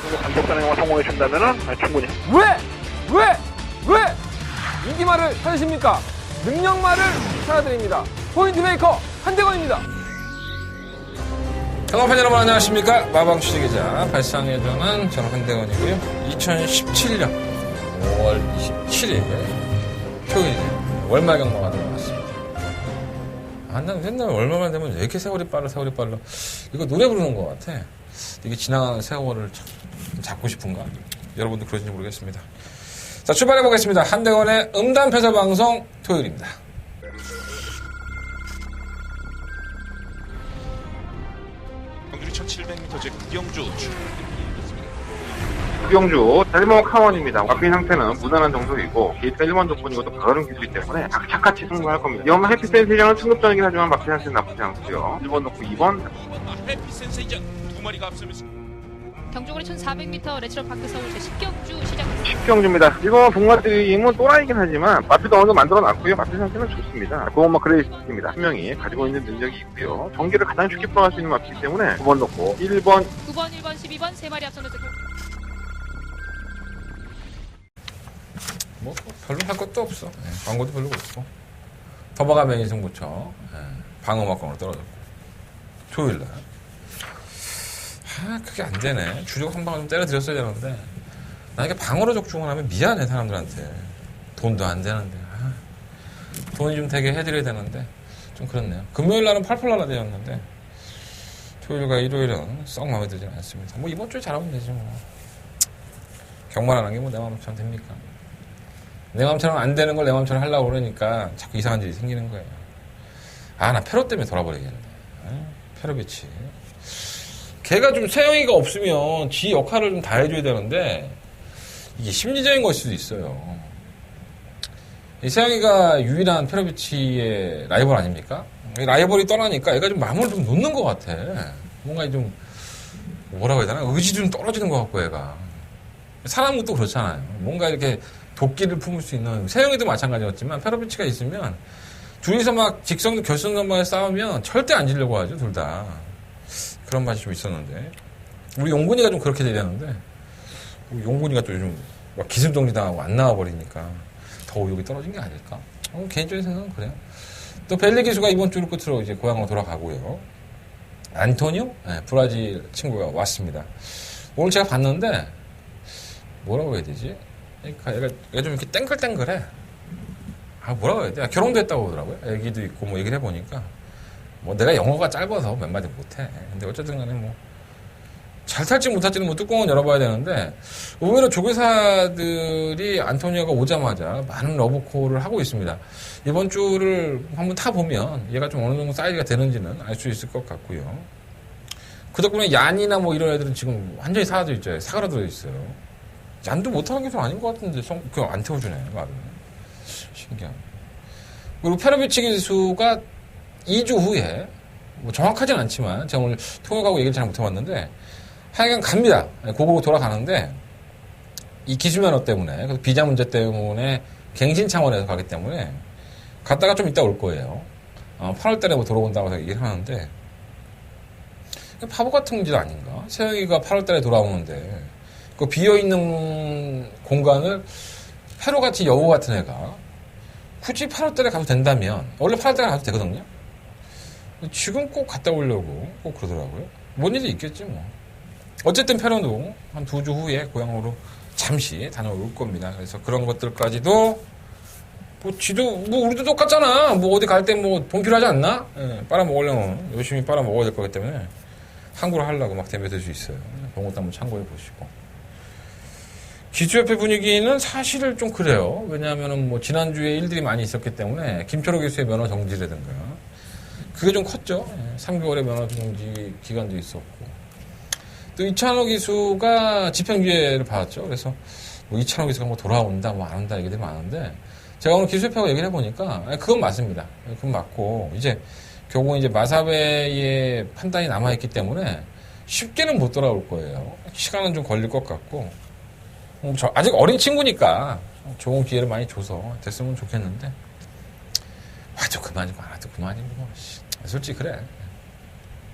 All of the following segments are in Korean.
정도 감독 단행만 성공해 준다면은 충분히. 왜 인기말을 찾으십니까? 능력말을 찾아드립니다. 포인트 메이커 한대건입니다. 평화팬 여러분 안녕하십니까? 마방 취재기자 발상예전은 저는 한대건이고요. 2017년 5월 27일 토요일 월말 경마가 들어왔습니다. 난 맨날 월말만 되면 왜 이렇게 세월이 빨라. 이거 노래 부르는 것 같아. 이게 지나가는 세월을 잡고 싶은가? 여러분도 그러신지 모르겠습니다. 자, 출발해 보겠습니다. 한대건의 음담패설 방송 토요일입니다. 경주리 1700m 제 구경주 구경주 델모 카원입니다. 막힌 상태는 무난한 정도이고 게이트 1번 조건이고 또 가을은 기술이기 때문에 착착같이 승부할 겁니다. 이번 해피센세이전은 승급전이긴 하지만 막힌 상태는 나쁘지 않고요. 1번 놓고 2번 해피센세이전 두 마리가 앞서면서 경주거리 1400m 레츠럴 파크 서울 제10경주 시작합니다. 10경주입니다. 이거 봉화드림은 또라이긴 하지만 마피도 어느 정도 만들어놨고요. 마피 상태는 좋습니다. 고원마 그레이스입니다. 한 명이 가지고 있는 능력이 있고요. 경기를 가장 쉽게 풀어갈 수 있는 마피이기 때문에 9번 놓고 1번 9번, 1번, 12번 세 마리 앞서면서 뭐 별로 할 것도 없어. 광고도 별로 없고. 더버가 매니 승부처 방어막강으로 떨어졌고 토요일날 그게 안 되네. 주력 한 방을 좀 때려드렸어야 되는데 나 이게 방어로 적중을 하면 미안해 사람들한테. 돈도 안 되는데 돈이 좀 되게 해드려야 되는데 좀 그렇네요. 금요일날은 8펄라라 되었는데 토요일과 일요일은 썩 마음에 들지는 않습니다. 뭐 이번 주에 잘하면 되지 뭐. 경마라는 게 뭐 내 마음처럼 됩니까? 내 마음처럼 안 되는 걸 내 마음처럼 하려고 그러니까 자꾸 이상한 일이 생기는 거예요. 나 페로 때문에 돌아버리겠네. 페로 배치. 걔가 좀 세영이가 없으면 지 역할을 좀 다 해줘야 되는데 이게 심리적인 걸 수도 있어요. 이 세영이가 유일한 페로 배치의 라이벌 아닙니까? 라이벌이 떠나니까 얘가 좀 마음을 좀 놓는 것 같아. 뭔가 좀 뭐라고 해야 되나? 의지 좀 떨어지는 것 같고 얘가. 사람은 또 그렇잖아요. 뭔가 이렇게 도끼를 품을 수 있는 세영이도 마찬가지였지만 페로비치가 있으면 둘이서 막 직성도 결승전만에 싸우면 절대 안 지려고 하죠. 둘 다. 그런 맛이 좀 있었는데 우리 용군이가 좀 그렇게 되려는데 용군이가 또 요즘 막 기습정지당하고 안 나와버리니까 더 의욕이 떨어진 게 아닐까? 개인적인 생각은 그래요. 또 벨리 기수가 이번 주를 끝으로 이제 고향으로 돌아가고요. 안토니오? 브라질 친구가 왔습니다. 오늘 제가 봤는데 뭐라고 해야 되지? 그러니까 얘가 좀 이렇게 땡글땡글해. 뭐라고 해야 돼? 결혼도 했다고 그러더라고요. 애기도 있고 뭐 얘기를 해보니까 뭐 내가 영어가 짧아서 몇 마디 못해. 근데 어쨌든 간에 뭐 잘 탈지 못할지는 뭐 뚜껑은 열어봐야 되는데 의외로 조교사들이 안토니오가 오자마자 많은 러브콜을 하고 있습니다. 이번 주를 한번 타보면 얘가 좀 어느 정도 사이즈가 되는지는 알 수 있을 것 같고요. 그 덕분에 얀이나 뭐 이런 애들은 지금 완전히 사라져 있죠. 사그라들어 있어요. 얀도 못하는 게 좀 아닌 것 같은데 그냥 안 태워주네 말을. 신기하네. 그리고 페로비치 기수가 2주 후에 뭐 정확하진 않지만 제가 오늘 통역하고 얘기를 잘 못해봤는데 하여간 갑니다. 고국으로 돌아가는데 이 기수면허 때문에 그래서 비자 문제 때문에 갱신 차원에서 가기 때문에 갔다가 좀 이따 올 거예요. 8월달에 뭐 돌아온다고 얘기를 하는데 바보 같은 짓 아닌가? 세영이가 8월달에 돌아오는데 그 비어있는 공간을 페로같이 여우 같은 애가 굳이 8월달에 가도 된다면 원래 8월달에 가도 되거든요. 지금 꼭 갔다 오려고 꼭 그러더라고요. 뭔 일이 있겠지 뭐. 어쨌든 페로도 한 2주 후에 고향으로 잠시 다녀올 겁니다. 그래서 그런 것들까지도 뭐 지도 뭐 우리도 똑같잖아. 뭐 어디 갈 때 뭐 돈 필요하지 않나? 빨아먹으려면 열심히 빨아먹어야 될 거기 때문에 항구를 하려고 막 대비될 수 있어요. 그런 것도 한번 참고해 보시고. 기수협회 분위기는 사실은 좀 그래요. 왜냐하면은 뭐 지난주에 일들이 많이 있었기 때문에 김철호 교수의 면허 정지라든가 그게 좀 컸죠. 3개월의 면허 정지 기간도 있었고 또 이찬호 기수가 집행유예를 받았죠. 그래서 뭐 이찬호 기수가 뭐 돌아온다 뭐 안 온다 얘기들이 많은데 제가 오늘 기수협회하고 얘기를 해보니까 그건 맞습니다. 그건 맞고 이제 결국 이제 마사회의 판단이 남아있기 때문에 쉽게는 못 돌아올 거예요. 시간은 좀 걸릴 것 같고 아직 어린 친구니까 좋은 기회를 많이 줘서 됐으면 좋겠는데 와도 그만이고 안 와도 그만이고 솔직히 그래.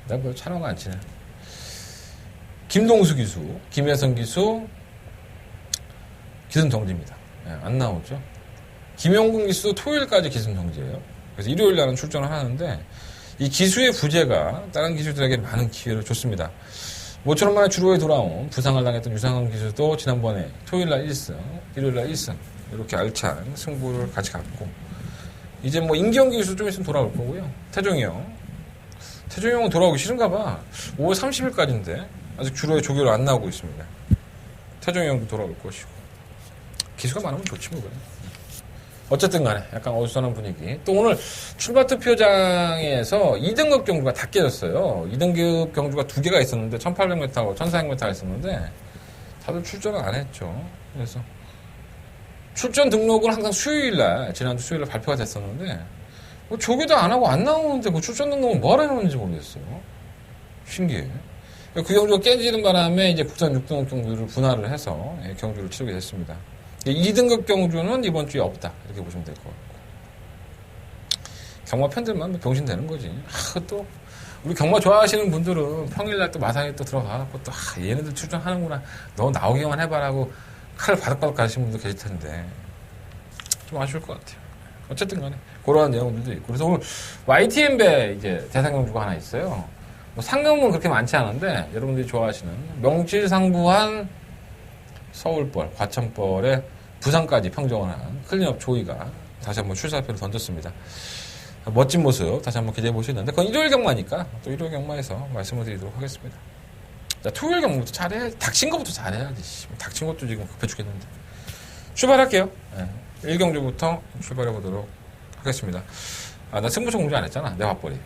내가 뭐 촬영 안 치네. 김동수 기수, 김혜성 기수 기승 정지입니다. 안 나오죠. 김영gun 기수도 토요일까지 기승 정지예요. 그래서 일요일 날은 출전을 하는데 이 기수의 부재가 다른 기수들에게 많은 기회를 줬습니다. 모처럼 만에 주로에 돌아온 부상을 당했던 유상원 기수도 지난번에 토요일 날 1승, 일요일 날 1승 이렇게 알찬 승부를 같이 갔고 이제 뭐 임기영 기수 좀 있으면 돌아올 거고요. 태종이 형은 돌아오기 싫은가 봐. 5월 30일까지인데 아직 주로에 조교를 안 나오고 있습니다. 태종이 형도 돌아올 것이고 기수가 많으면 좋지 뭐 그래. 어쨌든 간에 약간 어수선한 분위기. 또 오늘 출발 투표장에서 2등급 경주가 다 깨졌어요. 2등급 경주가 2개가 있었는데 1800m하고 1400m가 있었는데 다들 출전을 안 했죠. 그래서 출전 등록은 항상 수요일날 지난주 수요일날 발표가 됐었는데 뭐 조교도 안 하고 안 나오는데 그 출전 등록은 뭐하러 해놓는지 모르겠어요. 신기해. 그 경주가 깨지는 바람에 이제 국산 6등급 경주를 분할을 해서 경주를 치르게 됐습니다. 2등급 경주는 이번 주에 없다. 이렇게 보시면 될 것 같고. 경마 팬들만 병신 되는 거지. 또, 우리 경마 좋아하시는 분들은 평일날 또 마상에 또 들어가갖고 또, 얘네들 출전하는구나. 너 나오기만 해봐라고 칼을 바닥바닥 가시는 분도 계실 텐데. 좀 아쉬울 것 같아요. 어쨌든 간에. 그러한 내용들도 있고. 그래서 오늘 YTN배 이제 대상 경주가 하나 있어요. 뭐 상금은 그렇게 많지 않은데, 여러분들이 좋아하시는 명실상부한 서울벌, 과천벌에 부산까지 평정을 한 클린업 조이가 다시 한번 출사표를 던졌습니다. 멋진 모습 다시 한번 기대해 보시는데 그건 일요일 경마니까 또 일요일 경마에서 말씀을 드리도록 하겠습니다. 자, 토요일 경마부터 잘해. 닥친 것부터 잘해야지. 닥친 것도 지금 급해 죽겠는데. 출발할게요. 1경주부터 출발해 보도록 하겠습니다. 나 승부처 공지 안 했잖아. 내 밥벌이.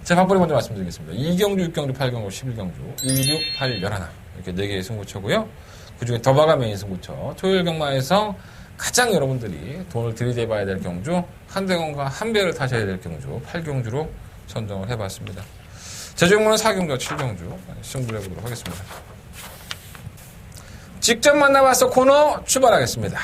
제 밥벌이 먼저 말씀드리겠습니다. 2경주, 6경주, 8경주, 11경주, 2, 6, 8, 11 이렇게 4개의 승부처고요. 그 중에 더바가 메인 승부처. 토요일 경마에서 가장 여러분들이 돈을 들이대봐야 될 경주, 한대건과 한배를 타셔야 될 경주, 8경주로 선정을 해봤습니다. 제주경마는 4경주와 7경주 승부를 해보도록 하겠습니다. 직접 만나봐서 코너 출발하겠습니다.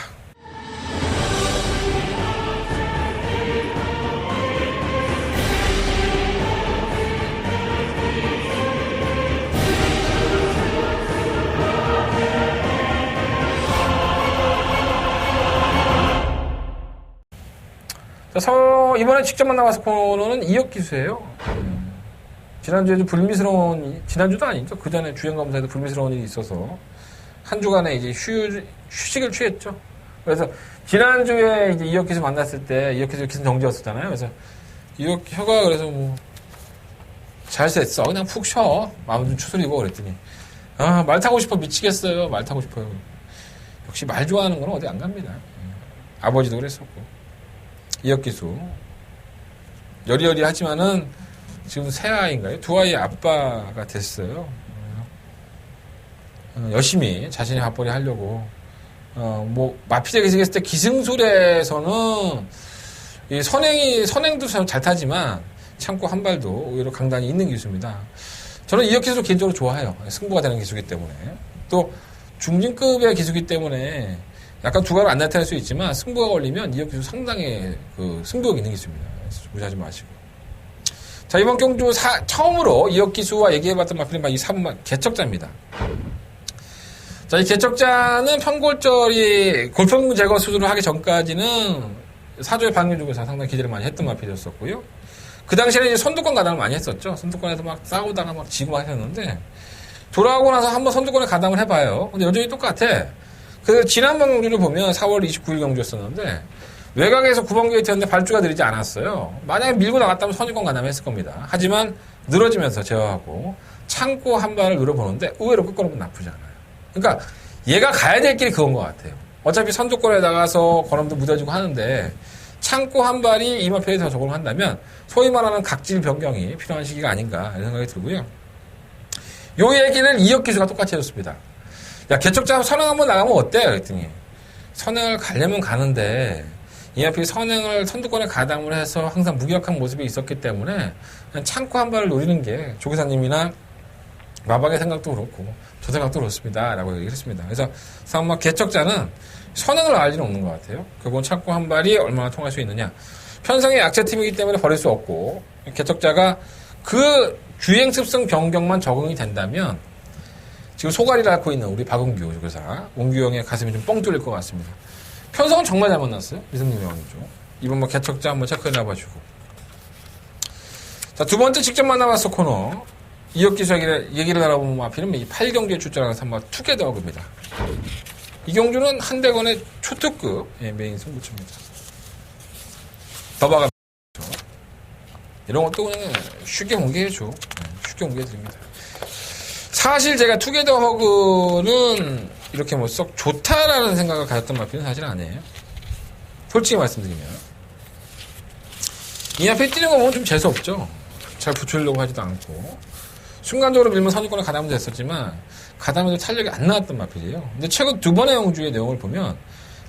이번에 직접 만나봐서 코너는 이혁기수예요. 지난주에 좀 불미스러운, 지난주도 아니죠. 그 전에 주행검사에도 불미스러운 일이 있어서 한 주간에 이제 휴식을 취했죠. 그래서 지난주에 이제 이혁기수 만났을 때 이혁기수 기승 정지였었잖아요. 그래서 혀가 그래서 뭐 잘 쐈어. 그냥 푹 쉬어. 마음 좀 추스리고 그랬더니 말 타고 싶어 미치겠어요. 말 타고 싶어요. 역시 말 좋아하는 건 어디 안 갑니다. 아버지도 그랬었고. 이혁기수 여리여리하지만은 지금 세 아이인가요? 두 아이의 아빠가 됐어요. 열심히 자신의 밥벌이 하려고 뭐 마피자 기승했을 때 기승술에서는 이 선행도 잘 타지만 참고 한 발도 오히려 강단이 있는 기수입니다. 저는 이혁기수 개인적으로 좋아해요. 승부가 되는 기수이기 때문에 또 중진급의 기수이기 때문에 약간 두각을 안 나타낼 수 있지만 승부가 걸리면 이혁기수 상당히 그 승부욕 있는 기수입니다. 무시하지 마시고. 자, 이번 경주 처음으로 이혁기수와 얘기해봤던 마필은 이 3번 개척자입니다. 자, 이 개척자는 편골절이 골평균 제거 수술을 하기 전까지는 사조의 방류 중에서 상당히 기대를 많이 했던 마필이었었고요. 그 당시에는 이제 선두권 가담을 많이 했었죠. 선두권에서 막 싸우다가 막 지고 막 했었는데 돌아오고 나서 한번 선두권에 가담을 해봐요. 근데 여전히 똑같아. 그래서 지난번 경주를 보면 4월 29일 경주였었는데 외곽에서 9번 게이트였는데 발주가 느리지 않았어요. 만약에 밀고 나갔다면 선두권 가담했을 겁니다. 하지만 늘어지면서 제어하고 참고 한 발을 늘어보는데 의외로 끝걸음은 나쁘지 않아요. 그러니까 얘가 가야 될 길이 그건 것 같아요. 어차피 선두권에 나가서 걸음도 무뎌지고 하는데 참고 한 발이 이마표에 더 적응을 한다면 소위 말하는 각질 변경이 필요한 시기가 아닌가 이런 생각이 들고요. 요 얘기를 이혁기수가 똑같이 해줬습니다. 야, 개척자 선행 한번 나가면 어때? 그랬더니 선행을 가려면 가는데 이마표에 선행을 선두권에 가담을 해서 항상 무기력한 모습이 있었기 때문에 그냥 참고 한 발을 노리는 게 조기사님이나 마박의 생각도 그렇고 저 생각도 그렇습니다. 라고 얘기를 했습니다. 그래서 상마 개척자는 선행을 알 일은 없는 것 같아요. 그건 참고 한 발이 얼마나 통할 수 있느냐. 편성의 약체팀이기 때문에 버릴 수 없고 개척자가 그 주행 습성 변경만 적응이 된다면 지금 소가리를 앓고 있는 우리 박은규 조교사, 원규 형의 가슴이 좀 뻥 뚫릴 것 같습니다. 편성은 정말 잘 만났어요. 이승민 명이죠. 이번 뭐 개척자 한번 체크해 놔봐주고. 자, 두 번째 직접 만나봤어 코너. 이혁기수 얘기를 알아보면 앞에는 이 8경기에 출전하는 삼마 투게더그입니다. 이 경주는 한대건의 초특급 메인 승부처입니다. 더바가 이런 것도 그냥 쉽게 공개해줘. 쉽게 공개해드립니다. 사실 제가 투게더 허그는 이렇게 뭐 썩 좋다라는 생각을 가졌던 마피는 사실 아니에요. 솔직히 말씀드리면. 이 앞에 뛰는 거 보면 좀 재수없죠. 잘 붙이려고 하지도 않고. 순간적으로 밀면 선입권에 가담도 됐었지만, 가담에도 탄력이 안 나왔던 마필이에요. 근데 최근 두 번의 영주의 내용을 보면,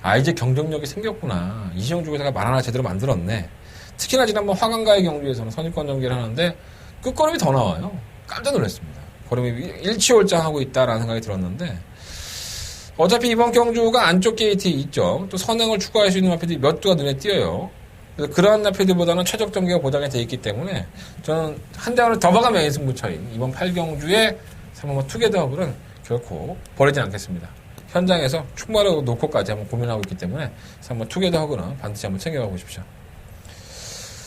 아, 이제 경쟁력이 생겼구나. 이시영 주교사가 말 하나 제대로 만들었네. 특히나 지난번 화강가의 경주에서는 선입권 전개를 하는데, 끝걸음이 더 나와요. 깜짝 놀랐습니다. 걸음이 일치월장하고 있다라는 생각이 들었는데, 어차피 이번 경주가 안쪽 게이트에 있죠. 또 선행을 추가할 수 있는 마필들이 몇 두가 눈에 띄어요. 그래서 그러한 나필들보다는 최적 전개가 보장이 되어 있기 때문에 저는 한대원을 더 봐가 메인 승부처인 이번 8경주의 3번 투게더업은 결코 버리지 않겠습니다. 현장에서 충분하고 놓고까지 한번 고민하고 있기 때문에 3번 투게더업은 반드시 한번 챙겨가 보십시오.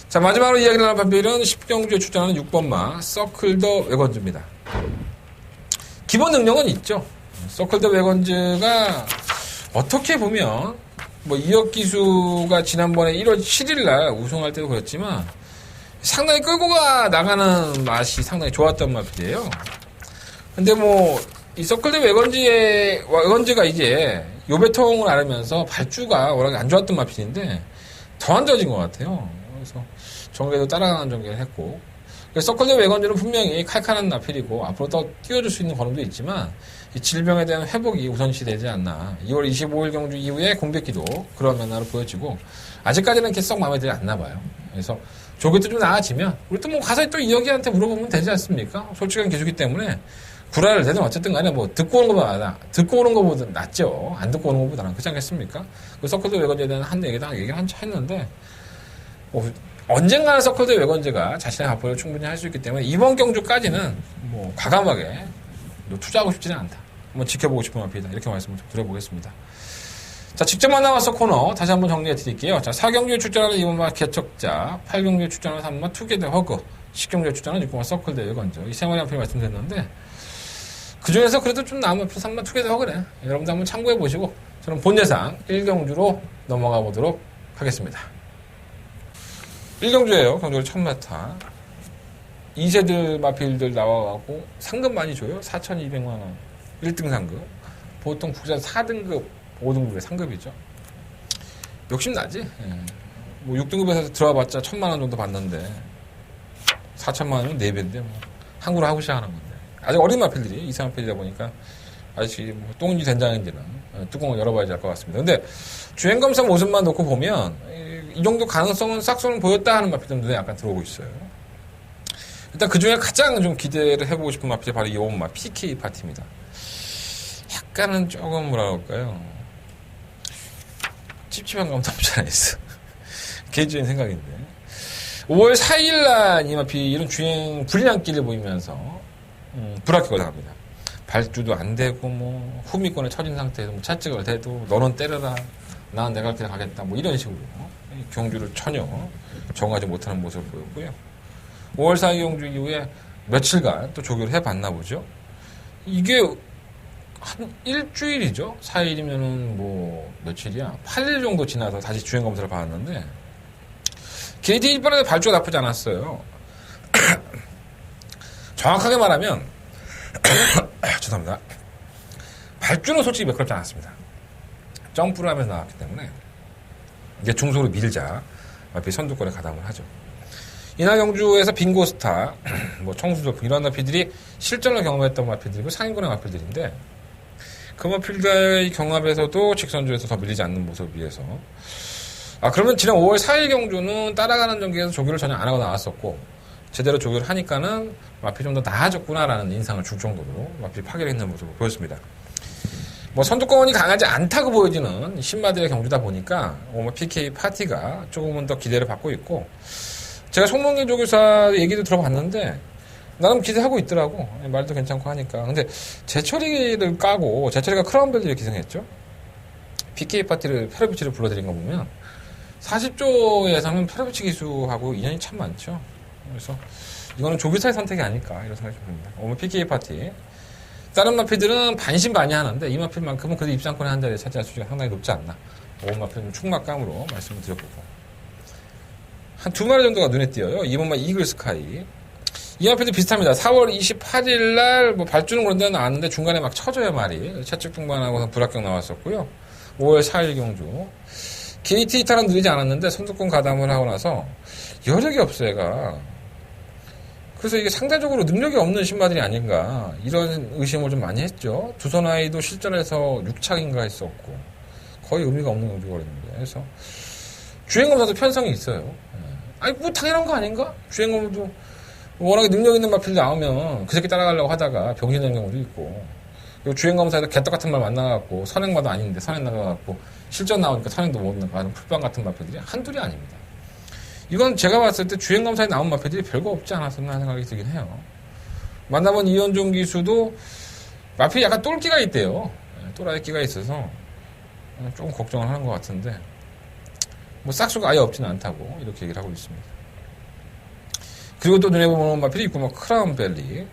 자, 마지막으로 이야기 나눌 판별은 10경주에 출전하는 6번마 서클 더 웨건즈입니다. 기본 능력은 있죠. 서클 더 웨건즈가 어떻게 보면 뭐 이혁 기수가 지난번에 1월 7일날 우승할 때도 그랬지만 상당히 끌고 나가는 맛이 상당히 좋았던 마필이에요. 근데 뭐 이 서클 더 웨건즈가 이제 요배통을 앓으면서 발주가 워낙 안 좋았던 마필인데 더 안 좋아진 것 같아요. 그래서 정계도 따라가는 전개를 했고, 서클 더 웨건즈는 분명히 칼칼한 나필이고 앞으로 더 띄워줄 수 있는 걸음도 있지만 이 질병에 대한 회복이 우선시되지 않나. 2월 25일 경주 이후에 공백기도 그런 면화로 보여지고 아직까지는 이렇게 썩 마음에 들지 않나 봐요. 그래서 조교도 좀 나아지면 우리 또 뭐 가서 또 이혁이한테 물어보면 되지 않습니까? 솔직한 기수기 때문에 구라를 내든 어쨌든 간에 뭐 듣고 오는 것보다 낫죠. 안 듣고 오는 것보다는 그렇지 않겠습니까? 그 서클 더 웨건즈에 대한 한 얘기를 한차 했는데 뭐 언젠가는 서클 더 웨건즈가 자신의 발표를 충분히 할 수 있기 때문에 이번 경주까지는 뭐 과감하게 투자하고 싶지는 않다. 한번 지켜보고 싶은 마필이다. 이렇게 말씀을 좀 드려보겠습니다. 자, 직접 만나봤어 코너 다시 한번 정리해 드릴게요. 자, 4경주에 출전하는 2번마 개척자, 8경주에 출전하는 3번마 투게더 허그, 10경주에 출전하는 6번마 서클 더 웨건즈. 이 세 마리 마필 말씀드렸는데 그 중에서 그래도 좀 남은 3번마 투게더 허그네. 여러분들 한번 참고해 보시고 저는 본 예상 1경주로 넘어가 보도록 하겠습니다. 1경주예요. 경주를 1000m. 2세들 마필들 나와가고 상금 많이 줘요. 4,200만원. 1등 상급. 보통 국산 4등급, 5등급의 상급이죠. 욕심나지? 예. 뭐 6등급에서 들어와봤자 1,000만원 정도 받는데 4,000만원이면 4배인데 뭐 항구로 하고 시작하는 건데. 아직 어린 마필들이 이상 마필이다 보니까 아직 뭐 똥인지 된장인지는 뚜껑을 열어봐야지 알 것 같습니다. 근데 주행검사 모습만 놓고 보면 이 정도 가능성은 싹수는 보였다 하는 마필들 눈에 약간 들어오고 있어요. 일단 그 중에 가장 좀 기대를 해보고 싶은 마필이 바로 이 5번마 PK 파티입니다. 약간은 조금 뭐라 그럴까요? 찝찝한 감도 없지 않아 있어. 개인적인 생각인데. 5월 4일날 이 마필은 주행 불량길을 보이면서 불합격을 당합니다. 발주도 안 되고 뭐 후미권에 처진 상태에서 뭐 차찍을 대도 너는 때려라. 난 내가 길 가겠다. 뭐 이런 식으로 경주를 전혀 정하지 못하는 모습을 보였고요. 5월 4일 경주 이후에 며칠간 또 조교를 해봤나 보죠. 이게 한 일주일이죠. 4일이면은 뭐 며칠이야? 8일 정도 지나서 다시 주행 검사를 받았는데 게이트 이번에 발주가 나쁘지 않았어요. 정확하게 말하면 죄송합니다. 발주는 솔직히 매끄럽지 않았습니다. 점프를 하면서 나왔기 때문에 이제 중속으로 밀자 마필 선두권에 가담을 하죠. 이날 경주에서 빙고스타, 뭐 청수돌풍 이런 마필들이 실전을 경험했던 마필들이고 상위권의 마필들인데 그 마필들의 경합에서도 직선주에서 더 밀리지 않는 모습을 위해서 그러면 지난 5월 4일 경주는 따라가는 전개에서 조교를 전혀 안 하고 나왔었고 제대로 조교를 하니까는 마필이 좀 더 나아졌구나라는 인상을 줄 정도로 마필이 파괴를 했는 모습을 보였습니다. 뭐 선두권이 강하지 않다고 보여지는 신마들의 경주다 보니까 PK 파티가 조금은 더 기대를 받고 있고 제가 송문기 조교사 얘기도 들어봤는데 나름 기대하고 있더라고. 말도 괜찮고 하니까. 근데 제철이를 까고 제철이가 크라운밸리를 기승했죠. PK 파티를 페로비치를 불러들인 거 보면 40조 예상은 페로비치 기수하고 인연이 참 많죠. 그래서 이거는 조기사의 선택이 아닐까 이런 생각이 듭니다. 오늘 PK 파티. 다른 마필들은 반신반의하는데 이 마필만큼은 그래도 입상권의 한 자리에 차지할 수가 상당히 높지 않나. 오늘 마필은 충막감으로 말씀을 드려보고 한 두 마리 정도가 눈에 띄어요. 이번만 이글스카이. 이 마필도 비슷합니다. 4월 28일 날 뭐 발주는 그런 데는 나왔는데 중간에 막 쳐줘야 말이 채찍 등반하고 불합격 나왔었고요. 5월 4일 경주. KT 이탈은 느리지 않았는데 선두권 가담을 하고 나서 여력이 없어 얘가. 그래서 이게 상대적으로 능력이 없는 신마들이 아닌가 이런 의심을 좀 많이 했죠. 두선아이도 실전에서 6착인가 했었고 거의 의미가 없는 경주거든요. 그래서 주행검사도 편성이 있어요. 아니 뭐 당연한 거 아닌가? 주행검도 워낙에 능력 있는 마필 나오면 그 새끼 따라가려고 하다가 병신되는 경우도 있고 그리고 주행검사에서 개떡 같은 말 만나갖고 선행마도 아닌데 선행 나가갖고 실전 나오니까 선행도 못 나가는 풀빵 같은 마필들이 한둘이 아닙니다. 이건 제가 봤을 때 주행검사에 나온 마필들이 별거 없지 않았었나 하는 생각이 들긴 해요. 만나본 이현종 기수도 마필이 약간 똘끼가 있대요. 또라이 끼가 있어서 조금 걱정을 하는 것 같은데 뭐 싹수가 아예 없지는 않다고 이렇게 얘기를 하고 있습니다. 그리고 또 눈에 보는 마필이 있고 뭐 크라운밸리.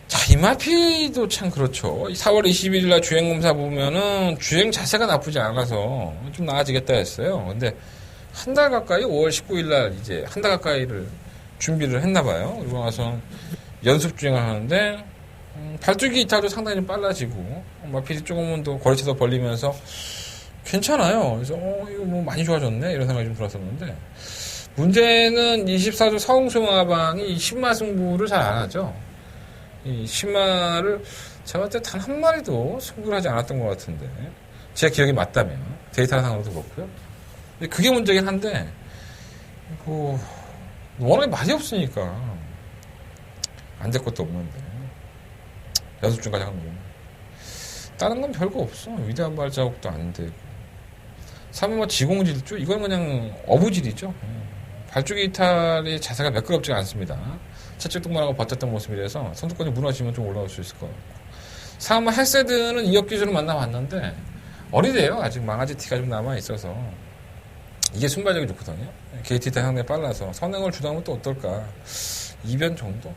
자, 이 마필도 참 그렇죠. 4월 21일 날 주행검사 보면은 주행 자세가 나쁘지 않아서 좀 나아지겠다 했어요. 근데 한 달 가까이 5월 19일 날 이제 한 달 가까이를 준비를 했나 봐요. 그리고 나서 연습 주행을 하는데 발주기 이탈도 상당히 좀 빨라지고 마필이 조금은 더 거리차도 벌리면서 괜찮아요. 그래서 이거 뭐 많이 좋아졌네 이런 생각이 좀 들었었는데 문제는 24조 서흥수마방이 신마 승부를 잘 안 하죠. 이 신마를 제가 볼 때 단 한 마리도 승부를 하지 않았던 것 같은데 제 기억이 맞다면 데이터상으로도 그렇고요. 그게 문제긴 한데 뭐 워낙에 맛이 없으니까 안 될 것도 없는데 연습 중까지 한 거고 다른 건 별거 없어. 위대한 발자국도 안 되고 3번 지공질주 이건 그냥 어부질이죠. 발주기 이탈의 자세가 매끄럽지가 않습니다. 채찍 등반하고 버텼던 모습이라서 선두권이 무너지면 좀 올라올 수 있을 것 같고 3번 헬세드는 2억 기술을 만나봤는데 어리대요. 아직 망아지 티가 좀 남아있어서 이게 순발력이 좋거든요. KT 때 상당히 빨라서 선행을 주도하면 또 어떨까. 2변 정도.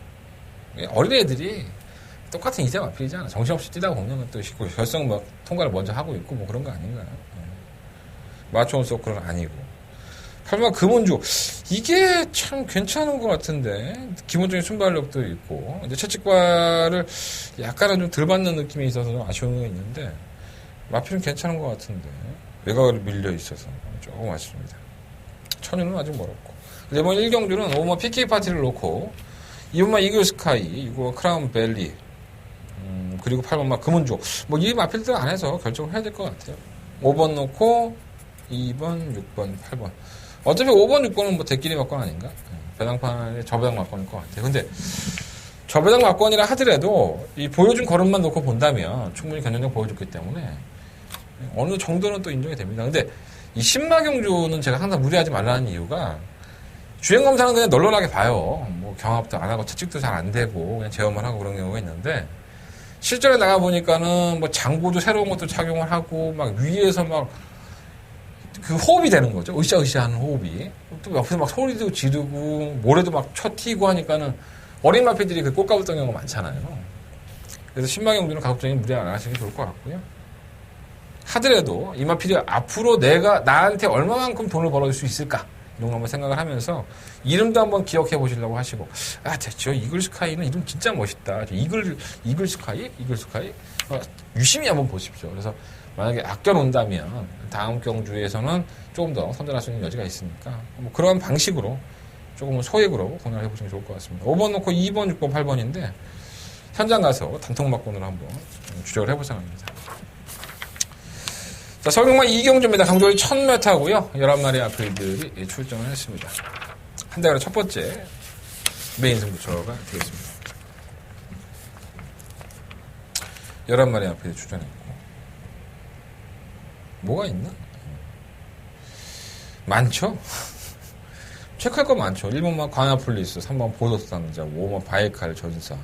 어린 애들이 똑같은 이세 마필이잖아. 정신없이 뛰다가 보면 또 있고 결승 막 통과를 먼저 하고 있고 뭐 그런 거 아닌가요? 마초온 서클은 아니고. 8번 금은주. 이게 참 괜찮은 것 같은데 기본적인 순발력도 있고 이제 채찍발을 약간은 좀 덜 받는 느낌이 있어서 좀 아쉬운 게 있는데 마필은 괜찮은 것 같은데 외곽을 밀려 있어서 조금 아쉽습니다. 천유는 아직 멀었고. 이번 1경주는 오마 PK 파티를 놓고 2번마 이글스카이, 이거 크라운밸리, 그리고 8번마 금은주. 뭐 이 마필들 안에서 결정을 해야 될 것 같아요. 5번 놓고 2번, 6번, 8번. 어차피 5번, 6번은 뭐 대끼리 막권 아닌가? 배당판에 저배당 막권일 것 같아요. 근데 저배당 막권이라 하더라도 이 보여준 걸음만 놓고 본다면 충분히 견적력 보여줬기 때문에 어느 정도는 또 인정이 됩니다. 근데 이 신마경주는 제가 항상 무리하지 말라는 이유가 주행검사는 그냥 널널하게 봐요. 뭐 경합도 안 하고 채찍도 잘 안 되고 그냥 제어만 하고 그런 경우가 있는데 실전에 나가보니까는 뭐 장구도 새로운 것도 착용을 하고 막 위에서 막 그 호흡이 되는 거죠. 으쌰으쌰 하는 호흡이. 또 옆에서 막 소리도 지르고 모래도 막 쳐튀고 하니까는 어린 마피들이 그 꽃가붙던 경우가 많잖아요. 그래서 신마경주는 가급적이면 무리 안 하시는 게 좋을 것 같고요. 하더라도 이 마필이 앞으로 내가 나한테 얼마만큼 돈을 벌어줄 수 있을까 이런 거 한번 생각을 하면서 이름도 한번 기억해 보시려고 하시고 됐죠. 이글스카이는 이름 진짜 멋있다. 이글스카이 유심히 한번 보십시오. 그래서 만약에 아껴놓는다면 다음 경주에서는 조금 더 선전할 수 있는 여지가 있으니까 뭐 그런 방식으로 조금은 소액으로 공략을 해보시면 좋을 것 같습니다. 5번 놓고 2번, 6번, 8번인데 현장 가서 단통막권으로 한번 주적을 해볼 생각입니다. 자, 서경마 2경주입니다. 강조율 1000m고요. 11마리 아필들이 출전을 했습니다. 한 달에 첫 번째 메인 승부처가 되겠습니다. 11마리 아필이 출전했고 뭐가 있나? 많죠? 체크할 거 많죠. 1번만 과나폴리스, 3번 보도스탄자, 5번 바이칼 전사,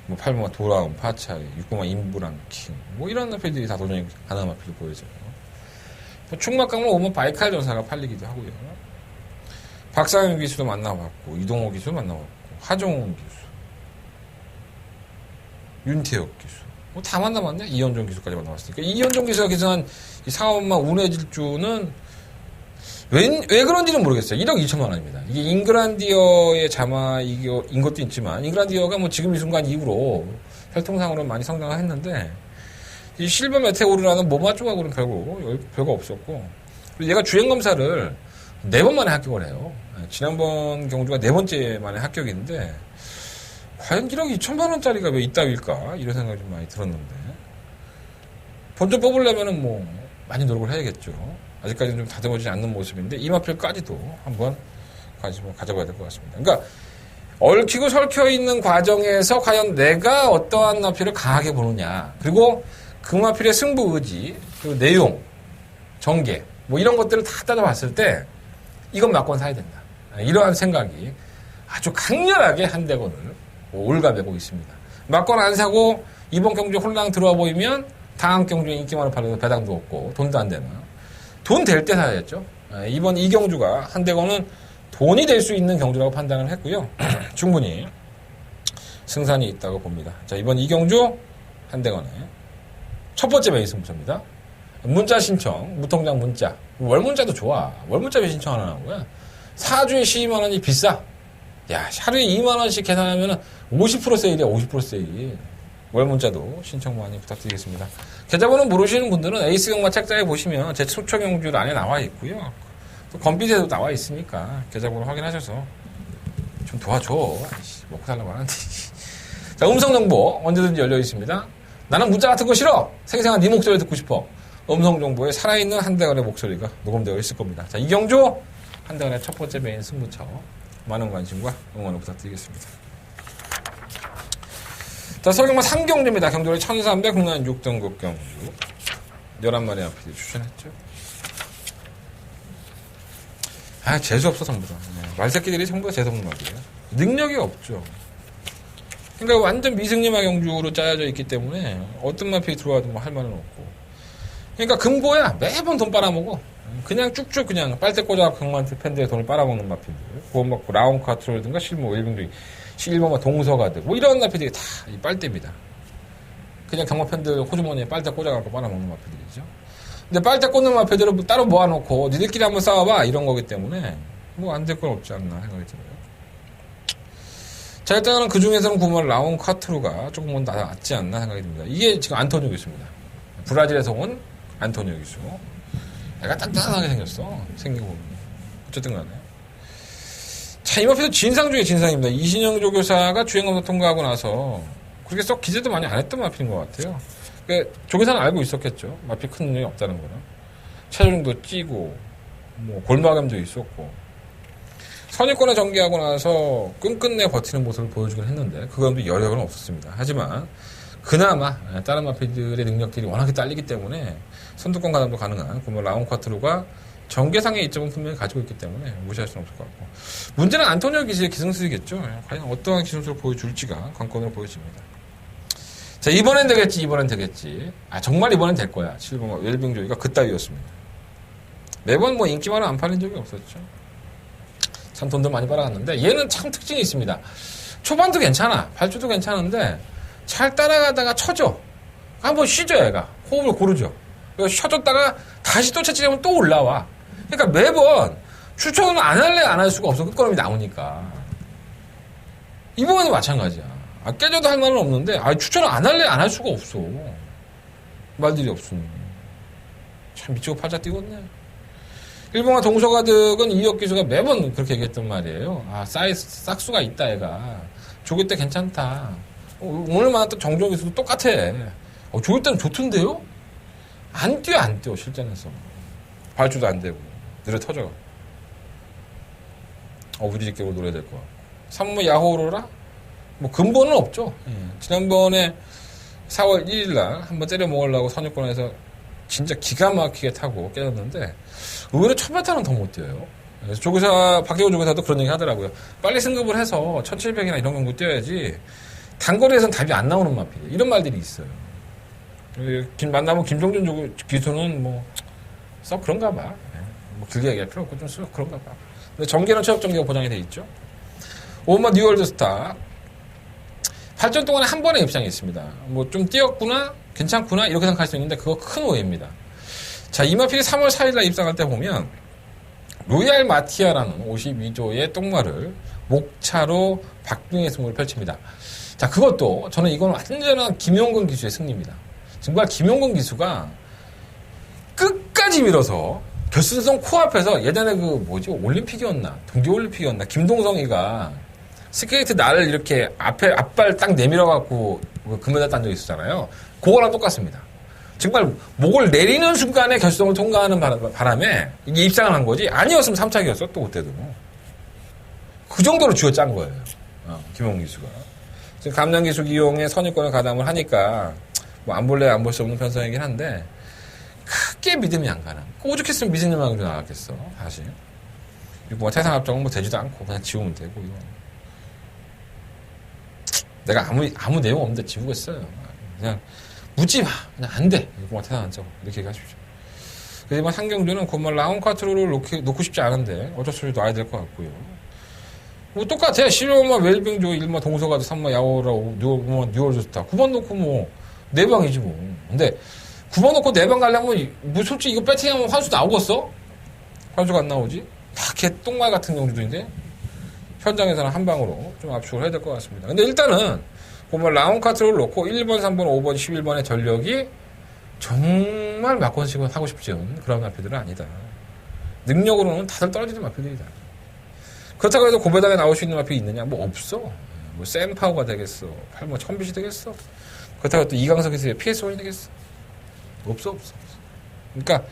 뭐 8번만 도라운, 파차이, 6번만 인브랑킹, 뭐 이런 마필들이 다 도전이 가능한 마필을 보여줘요. 뭐 충막강은 5번 바이칼 전사가 팔리기도 하고요. 박상현 기수도 만나봤고, 이동호 기수 만나봤고, 하종훈 기수, 윤태혁 기수, 뭐 다 만나봤네. 이현종 기수까지 만나봤으니까. 이현종 기수가 기수한 이 상업만 운해 질주는 왜 그런지는 모르겠어요. 1억 2천만 원입니다. 이게 잉그란디어의 자마인 것도 있지만, 잉그란디어가 뭐 지금 이 순간 이후로 혈통상으로 많이 성장을 했는데, 이 실버 메테오르라는 모마 조각으로는 별거 없었고, 그리고 얘가 주행검사를 4번 만에 합격을 해요. 지난번 경주가 4번째 만에 합격인데, 과연 1억 2천만 원짜리가 왜 이따위일까? 이런 생각이 좀 많이 들었는데, 본전 뽑으려면은 뭐, 많이 노력을 해야겠죠. 아직까지는 좀 다듬어지지 않는 모습인데 이 마필까지도 한번 관심을 가져봐야 될 것 같습니다. 그러니까 얽히고 설켜 있는 과정에서 과연 내가 어떠한 마필을 강하게 보느냐, 그리고 그 마필의 승부 의지, 그리고 내용, 전개, 뭐 이런 것들을 다 따져봤을 때 이건 막권 사야 된다. 이러한 생각이 아주 강렬하게 한대건을 올가매고 있습니다. 막권 안 사고 이번 경주에 홀랑 들어와 보이면 다음 경주에 인기만을 팔아도 배당도 없고 돈도 안 되는, 돈 될 때 사야겠죠. 이번 이 경주가 한대건은 돈이 될 수 있는 경주라고 판단을 했고요. 충분히 승산이 있다고 봅니다. 자, 이번 이 경주 한대건의 첫 번째 메인 승부처입니다. 문자 신청, 무통장 문자, 월문자도 좋아. 월문자 왜 신청 안 하는 거야? 4주에 12만 원이 비싸. 야, 하루에 2만 원씩 계산하면 50% 세일이야. 50% 세일. 월문자도 신청 많이 부탁드리겠습니다. 계좌번호 모르시는 분들은 에이스 경마 책자에 보시면 제 초청 경주 안에 나와 있고요. 또 건비세도 나와 있으니까 계좌번호 확인하셔서 좀 도와줘. 먹고 살려고 하는데. 자, 음성정보 언제든지 열려 있습니다. 나는 문자 같은 거 싫어. 생생한 네 목소리 듣고 싶어. 음성정보에 살아있는 한대건의 목소리가 녹음되어 있을 겁니다. 자, 이 경주 한대건의 첫 번째 메인 승부처 많은 관심과 응원을 부탁드리겠습니다. 자, 서경마 3경주입니다. 경주를 1300 국난 6등급 경주. 11마리 앞에 추천했죠. 재수없어, 전부 다. 말새끼들이 전부 다 재수없는 말이에요. 능력이 없죠. 그러니까 완전 미승리마 경주로 짜여져 있기 때문에 어떤 마필이 들어와도 뭐 할 말은 없고. 그러니까 금고야. 매번 돈 빨아먹어. 그냥 쭉쭉 그냥 빨대 꽂아 경마한테 팬들의 돈을 빨아먹는 마필들. 그거 먹고 라운카트로든가 실무, 일병들이 실버마 동서가들, 뭐 이런 마필들이 다 이 빨대입니다. 그냥 경마 팬들 호주머니에 빨대 꽂아갖고 빨아먹는 마필들이죠. 근데 빨대 꽂는 마필들을 뭐 따로 모아놓고 니들끼리 한번 싸워봐 이런 거기 때문에 뭐 안 될 건 없지 않나 생각이 들어요. 자, 일단은 그 중에서는 구만 라운 카트루가 조금은 낫지 않나 생각이 듭니다. 이게 지금 안토니오 기수입니다. 브라질에서 온 안토니오 기수. 애가 단단하게 생겼어. 생기고 보면. 어쨌든 간에. 자, 이 마필도 진상 중에 진상입니다. 이신영 조교사가 주행검사 통과하고 나서 그렇게 썩 기대도 많이 안 했던 마필인 것 같아요. 그러니까 조교사는 알고 있었겠죠. 마필 큰 능력이 없다는 거는. 체중도 찌고, 뭐, 골마감도 있었고. 선입권에 전개하고 나서 끈끈내 버티는 모습을 보여주긴 했는데, 그건 여력은 없었습니다. 하지만, 그나마, 다른 마필들의 능력들이 워낙에 딸리기 때문에, 선두권 가담도 가능한, 그러면 라운카트루가 전개상의 이점은 분명히 가지고 있기 때문에 무시할 수는 없을 것 같고. 문제는 안토니오 기수의 기승술이겠죠. 과연 어떠한 기승술을 보여줄지가 관건으로 보여집니다. 자, 이번엔 되겠지. 정말 이번엔 될 거야. 실버마 웰빙조이가 그따위였습니다. 매번 뭐 인기만은 안 팔린 적이 없었죠. 참 돈들 많이 빨아갔는데 얘는 참 특징이 있습니다. 초반도 괜찮아. 발주도 괜찮은데 잘 따라가다가 쳐져. 한번 쉬죠, 얘가. 호흡을 고르죠. 쉬어줬다가 다시 또 채찍하면 또 올라와. 그러니까 매번 추천을 안 할래 안 할 수가 없어. 끝걸음이 나오니까. 이번에도 마찬가지야. 깨져도 할 말은 없는데 추천을 안 할래 안 할 수가 없어. 말들이 없으니. 참 미치고 팔자 뛰겠네. 일본과 동서가득은 이혁 기수가 매번 그렇게 얘기했단 말이에요. 싹수가 있다 얘가. 조길 때 괜찮다. 오늘 만났던 정종 기수도 똑같아. 조길 때는 좋던데요? 안 뛰어 실전에서. 발주도 안 되고 느려 터져. 부지직게 놀아야 될 것 같고. 3무 야호로라? 뭐 근본은 없죠. 지난번에 4월 1일날 한번 때려 먹으려고 선유권에서 진짜 기가 막히게 타고 깨졌는데 의외로 첫 바탕은 더 못 뛰어요. 그래서 조교사, 박대호 조교사도 그런 얘기 하더라고요. 빨리 승급을 해서 1700이나 이런 경고 뛰어야지 단거리에서는 답이 안 나오는 마필. 이런 말들이 있어요. 만나면 김종준 기수는 뭐 썩 그런가 봐. 뭐 길게 얘기할 필요 없고 좀 썩 그런가 봐. 근데 정계는 체력 정계가 보장이 돼 있죠. 오마 뉴월드 스타 8전 동안에 한 번의 입상이 있습니다. 뭐 좀 뛰었구나, 괜찮구나 이렇게 생각할 수 있는데 그거 큰 오해입니다. 자, 이 마필이 3월 4일날 입상할 때 보면 로얄 마티아라는 52조의 똥말을 목차로 박빙의 승부를 펼칩니다. 자, 그것도 저는 이건 완전한 김용근 기수의 승리입니다. 정말 김용근 기수가 끝까지 밀어서 결승선 코앞에서 예전에 올림픽이었나 동계올림픽이었나 김동성이가 스케이트 날을 이렇게 앞발 딱 내밀어갖고 금메달 딴 적이 있었잖아요. 그거랑 똑같습니다. 정말 목을 내리는 순간에 결승을 통과하는 바람에 이게 입상을 한 거지. 아니었으면 3착이었어 또 그때도. 그 정도로 쥐어짠 거예요. 김용근 기수가. 지금 감량기수 기용에 선입권을 가담을 하니까 뭐 안 볼래 안 볼 수 없는 편성이긴 한데 크게 믿음이 안 가는. 오죽했으면 미진님하고 나갔겠어 사실. 뭐 태상 합정은 뭐 되지도 않고 그냥 지우면 되고 이거. 내가 아무 내용 없는데 지우겠어요. 그냥 묻지 마. 그냥 안 돼. 이거 태상 안 짜고 이렇게 얘기하십시오. 그지만 상경주는 곧말 라운 카트로를 놓고 싶지 않은데 어쩔 수 없이 놔야 될 것 같고요. 뭐 똑같아. 실로마 웰빙조 1마 동서가도 3마 야오라고 뉴얼 스타 9번 놓고 뭐 4방이지 뭐. 근데 9번 놓고 4방 가려면 뭐 솔직히 이거 배팅하면 환수 나오겠어? 환수가 안 나오지? 다 개 똥말 같은 경주도인데 현장에서는 한 방으로 좀 압축을 해야 될 것 같습니다. 근데 일단은 보면 라운 카트를 놓고 1번, 3번, 5번, 11번의 전력이 정말 막권식은 하고 싶지 않은 그런 마필들은 아니다. 능력으로는 다들 떨어지는 마필들이다. 그렇다고 해도 고배당에 나올 수 있는 마필이 있느냐? 뭐 없어. 뭐 샘파워가 되겠어. 팔모 천빛이 되겠어. 그렇다고 또 이강석 기수의 PS1이 되겠어. 없어. 그러니까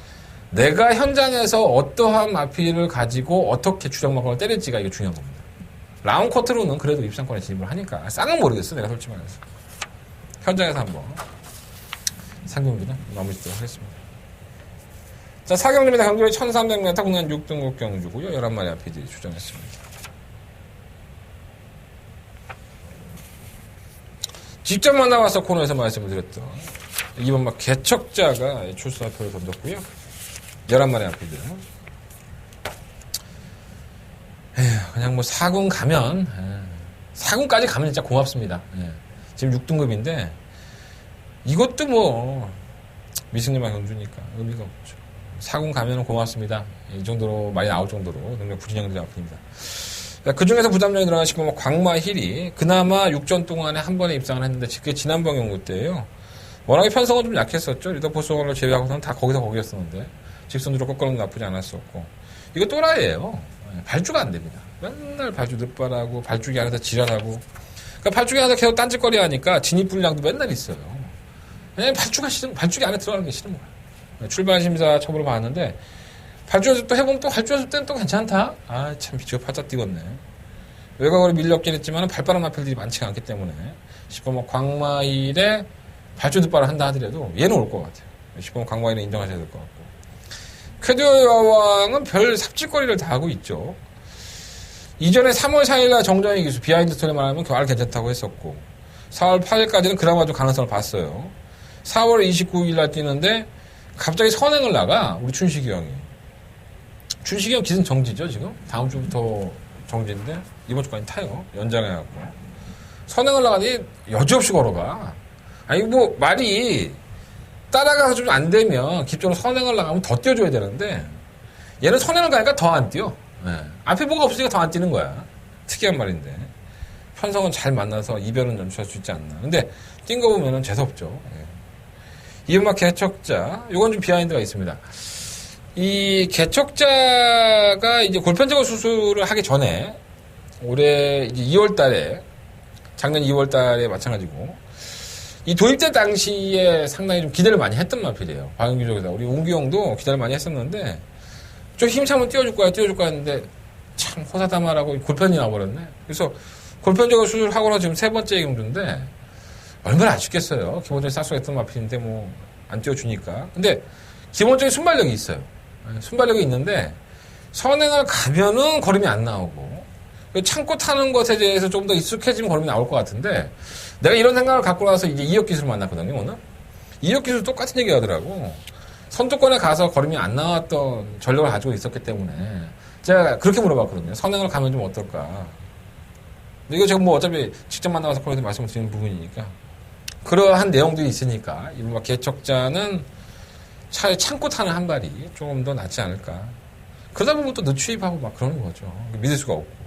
내가 현장에서 어떠한 마필을 가지고 어떻게 주력마감을 때릴지가 이게 중요한 겁니다. 라운 커트로는 그래도 입상권에 진입을 하니까 쌍은 모르겠어. 내가 솔직히 말해서. 현장에서 한번 상경주는 마무리 짓도록 하겠습니다. 자, 4경주입니다. 경주는 1300m 국내 6등급 경주고요. 11마리 앞이들이 출전했습니다. 직접 만나와서 코너에서 말씀을 드렸던 이번 막 개척자가 출사표를 던졌고요. 11마리 앞이들. 그냥 뭐 4군 가면 4군까지 가면 진짜 고맙습니다. 지금 6등급인데 이것도 뭐 미승님과 경주니까 의미가 없죠. 4군 가면 고맙습니다. 이 정도로 많이 나올 정도로 능력 부진형들이 아픕니다. 그 중에서 부담량이 들어가시고 뭐 광마힐이 그나마 6전 동안에 한 번에 입상을 했는데 그게 지난번 경고 때예요. 워낙에 편성은 좀 약했었죠. 리더 포스원을 제외하고서는 다 거기였었는데 직선으로 꺾어놓는 나쁘지 않았었고 이거 또라이예요. 발주가 안 됩니다. 맨날 발주 늦발하고 발주기 안에서 지랄하고 그러니까 발주기 안에서 계속 딴짓거리 하니까 진입 분량도 맨날 있어요. 왜냐면 발주기 안에 들어가는 게 싫은 거야. 출발심사 처벌을 받았는데 발주 연습 또 해보면 또 발주 연습 때는 또 괜찮다? 아, 참, 비추가 팔짝 뛰겠네. 외곽으로 밀렸긴 했지만 발빠른 마필들이 많지가 않기 때문에 10번 광마일에 발주 뒷발을 한다 하더라도 얘는 올 것 같아요. 10번 광마일은 인정하셔야 될 것 같고. 쾌듀어 여왕은 별 삽질거리를 다 하고 있죠. 이전에 3월 4일날 정정희 기수 비하인드 스토리만 하면 알 괜찮다고 했었고 4월 8일까지는 그나마 좀 가능성을 봤어요. 4월 29일날 뛰는데 갑자기 선행을 나가 우리 춘식이 형이. 춘식이 형 기승 정지죠 지금? 다음 주부터 정지인데 이번 주까지 타요. 연장해갖고 선행을 나가니 여지없이 걸어가. 아니 뭐 말이 따라가서 좀 안 되면 기존으로 선행을 나가면 더 뛰어줘야 되는데 얘는 선행을 가니까 더 안 뛰어. 앞에 뭐가 없으니까 더 안 뛰는 거야. 특이한 말인데 편성은 잘 만나서 이별은 연출할 수 있지 않나. 근데 뛴 거 보면은 재수없죠. 이음악 개척자 요건 좀 비하인드가 있습니다. 이 개척자가 이제 골편제거 수술을 하기 전에 올해 이제 2월 달에 작년 2월 달에 마찬가지고 이 도입된 당시에 상당히 좀 기대를 많이 했던 마필이에요. 박영규 쪽에서. 우리 웅규 형도 기대를 많이 했었는데 좀 힘차면 띄워줄 거야 했는데 참 호사다마라고 골편이 나와버렸네. 그래서 골편제거 수술하고 나서 지금 3번째 경주인데 얼마나 아쉽겠어요. 기본적인 싹수했던 마필인데 뭐 안 띄워주니까. 근데 기본적인 순발력이 있어요. 순발력이 있는데 선행을 가면은 걸음이 안 나오고 참고 타는 것에 대해서 좀 더 익숙해지면 걸음이 나올 것 같은데 내가 이런 생각을 갖고 나서 이제 이혁 기수를 만났거든요 오늘. 이혁 기수 똑같은 얘기 하더라고. 선두권에 가서 걸음이 안 나왔던 전력을 가지고 있었기 때문에 제가 그렇게 물어봤거든요. 선행을 가면 좀 어떨까. 이거 제가 뭐 어차피 직접 만나서 거기서 말씀을 드리는 부분이니까 그러한 내용들이 있으니까 이른바 개척자는 차에 참고 타는 한 발이 조금 더 낫지 않을까. 그러다 보면 또 늦추입하고 막 그러는 거죠. 믿을 수가 없고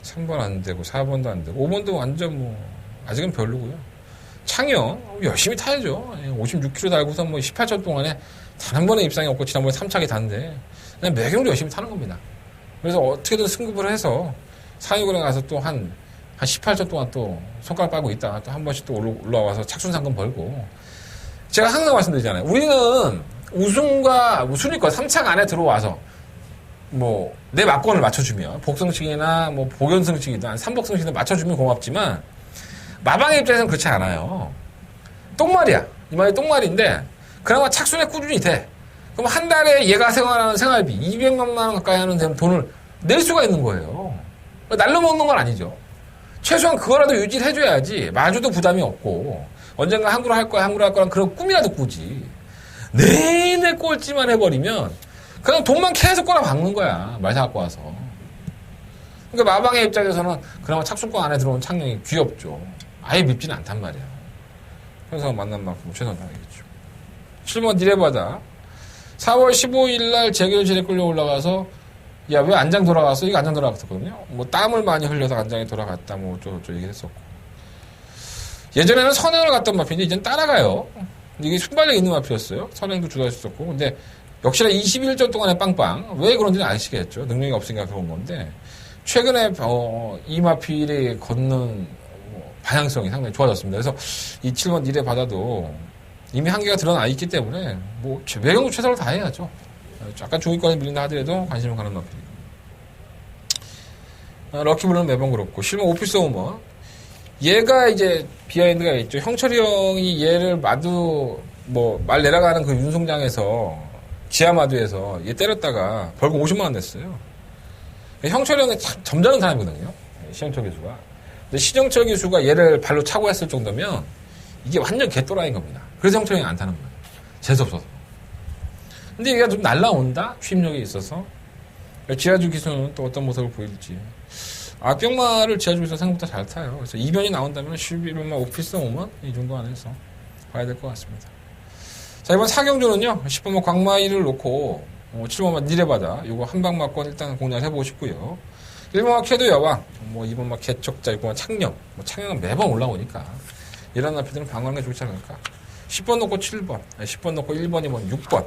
3번 안 되고 4번도 안 되고 5번도 완전 뭐 아직은 별로고요. 창영 열심히 타야죠. 56km 달고서 뭐 18초 동안에 단 한 번의 입상이 없고 지난번에 3차기 단데 그냥 매경도 열심히 타는 겁니다. 그래서 어떻게든 승급을 해서 상위권에 가서 또 한 18초 동안 또 손가락 빨고 있다가 또 한 번씩 또 올라와서 착순상금 벌고. 제가 항상 말씀드리잖아요. 우리는 우승과 순위권 3차가 안에 들어와서 뭐 내 막권을 맞춰주면 복승식이나 뭐 복연승식이나 삼복승식이나 맞춰주면 고맙지만 마방의 입장에서는 그렇지 않아요. 똥말이야. 이 말이 똥말인데 그나마 착순에 꾸준히 돼. 그럼 한 달에 얘가 생활하는 생활비 200만 원 가까이 하는 돈을 낼 수가 있는 거예요. 날로 먹는 건 아니죠. 최소한 그거라도 유지를 해줘야지 마주도 부담이 없고 언젠가 항구로 할 거야 항구로 할 거란 그런 꿈이라도 꾸지. 내내 꼴찌만 해버리면 그냥 돈만 계속 꼬라박는 거야. 말 사갖고 와서. 그러니까 마방의 입장에서는 그나마 착순권 안에 들어온 창령이 귀엽죠. 아예 밉지는 않단 말이야. 그래서 만난 만큼 최선을 다하겠죠. 7번 니레바다 4월 15일 날 재결실에 끌려 올라가서 야, 왜 안장 돌아갔어? 이거 안장 돌아갔었거든요. 뭐 땀을 많이 흘려서 안장이 돌아갔다 뭐 어쩌고저쩌고 얘기했었고. 예전에는 선행을 갔던 마피인데 이젠 따라가요. 이게 순발력 있는 마피였어요. 선행도 주도했었고. 근데 역시나 21전 동안에 빵빵. 왜 그런지는 아시겠죠. 능력이 없으니까 그런 건데 최근에 이 마피를 걷는 방향성이 상당히 좋아졌습니다. 그래서 이 7번 니레 바다도 이미 한계가 드러나 있기 때문에 뭐 외경도 최선을 다해야죠. 약간 중위권에 밀린다 하더라도 관심을 가는 마피. 럭키블루는 매번 그렇고 실버 오피스 오머 얘가 이제 비하인드가 있죠. 형철이 형이 얘를 마두 뭐 말 내려가는 그 윤송장에서 지하 마두에서 얘 때렸다가 벌금 50만 원 냈어요. 형철이 형은 참 점잖은 사람이거든요. 시정철 기수가. 근데 시정철 기수가 얘를 발로 차고 했을 정도면 이게 완전 개또라이인 겁니다. 그래서 형철이 형이 안 타는 거예요. 재수없어서. 근데 얘가 좀 날라온다? 취임력이 있어서. 지하주 기수는 또 어떤 모습을 보일지. 악병마를 지하주 기수가 생각보다 잘 타요. 그래서 이변이 나온다면 11번만 오피스 오면 이 정도 안에서 봐야 될 것 같습니다. 자, 이번 사경주는요, 10번만 광마이를 놓고, 7번만 니레바다, 요거 한방 맞건 일단 공략을 해보고 싶고요. 1번만 캐도 여왕, 뭐 2번만 개척자, 6번만 창령, 뭐 창령은 매번 올라오니까, 이런 나피들은 방어하는 게 좋지 않을까. 10번 놓고 7번, 10번 놓고 1번, 2번, 6번.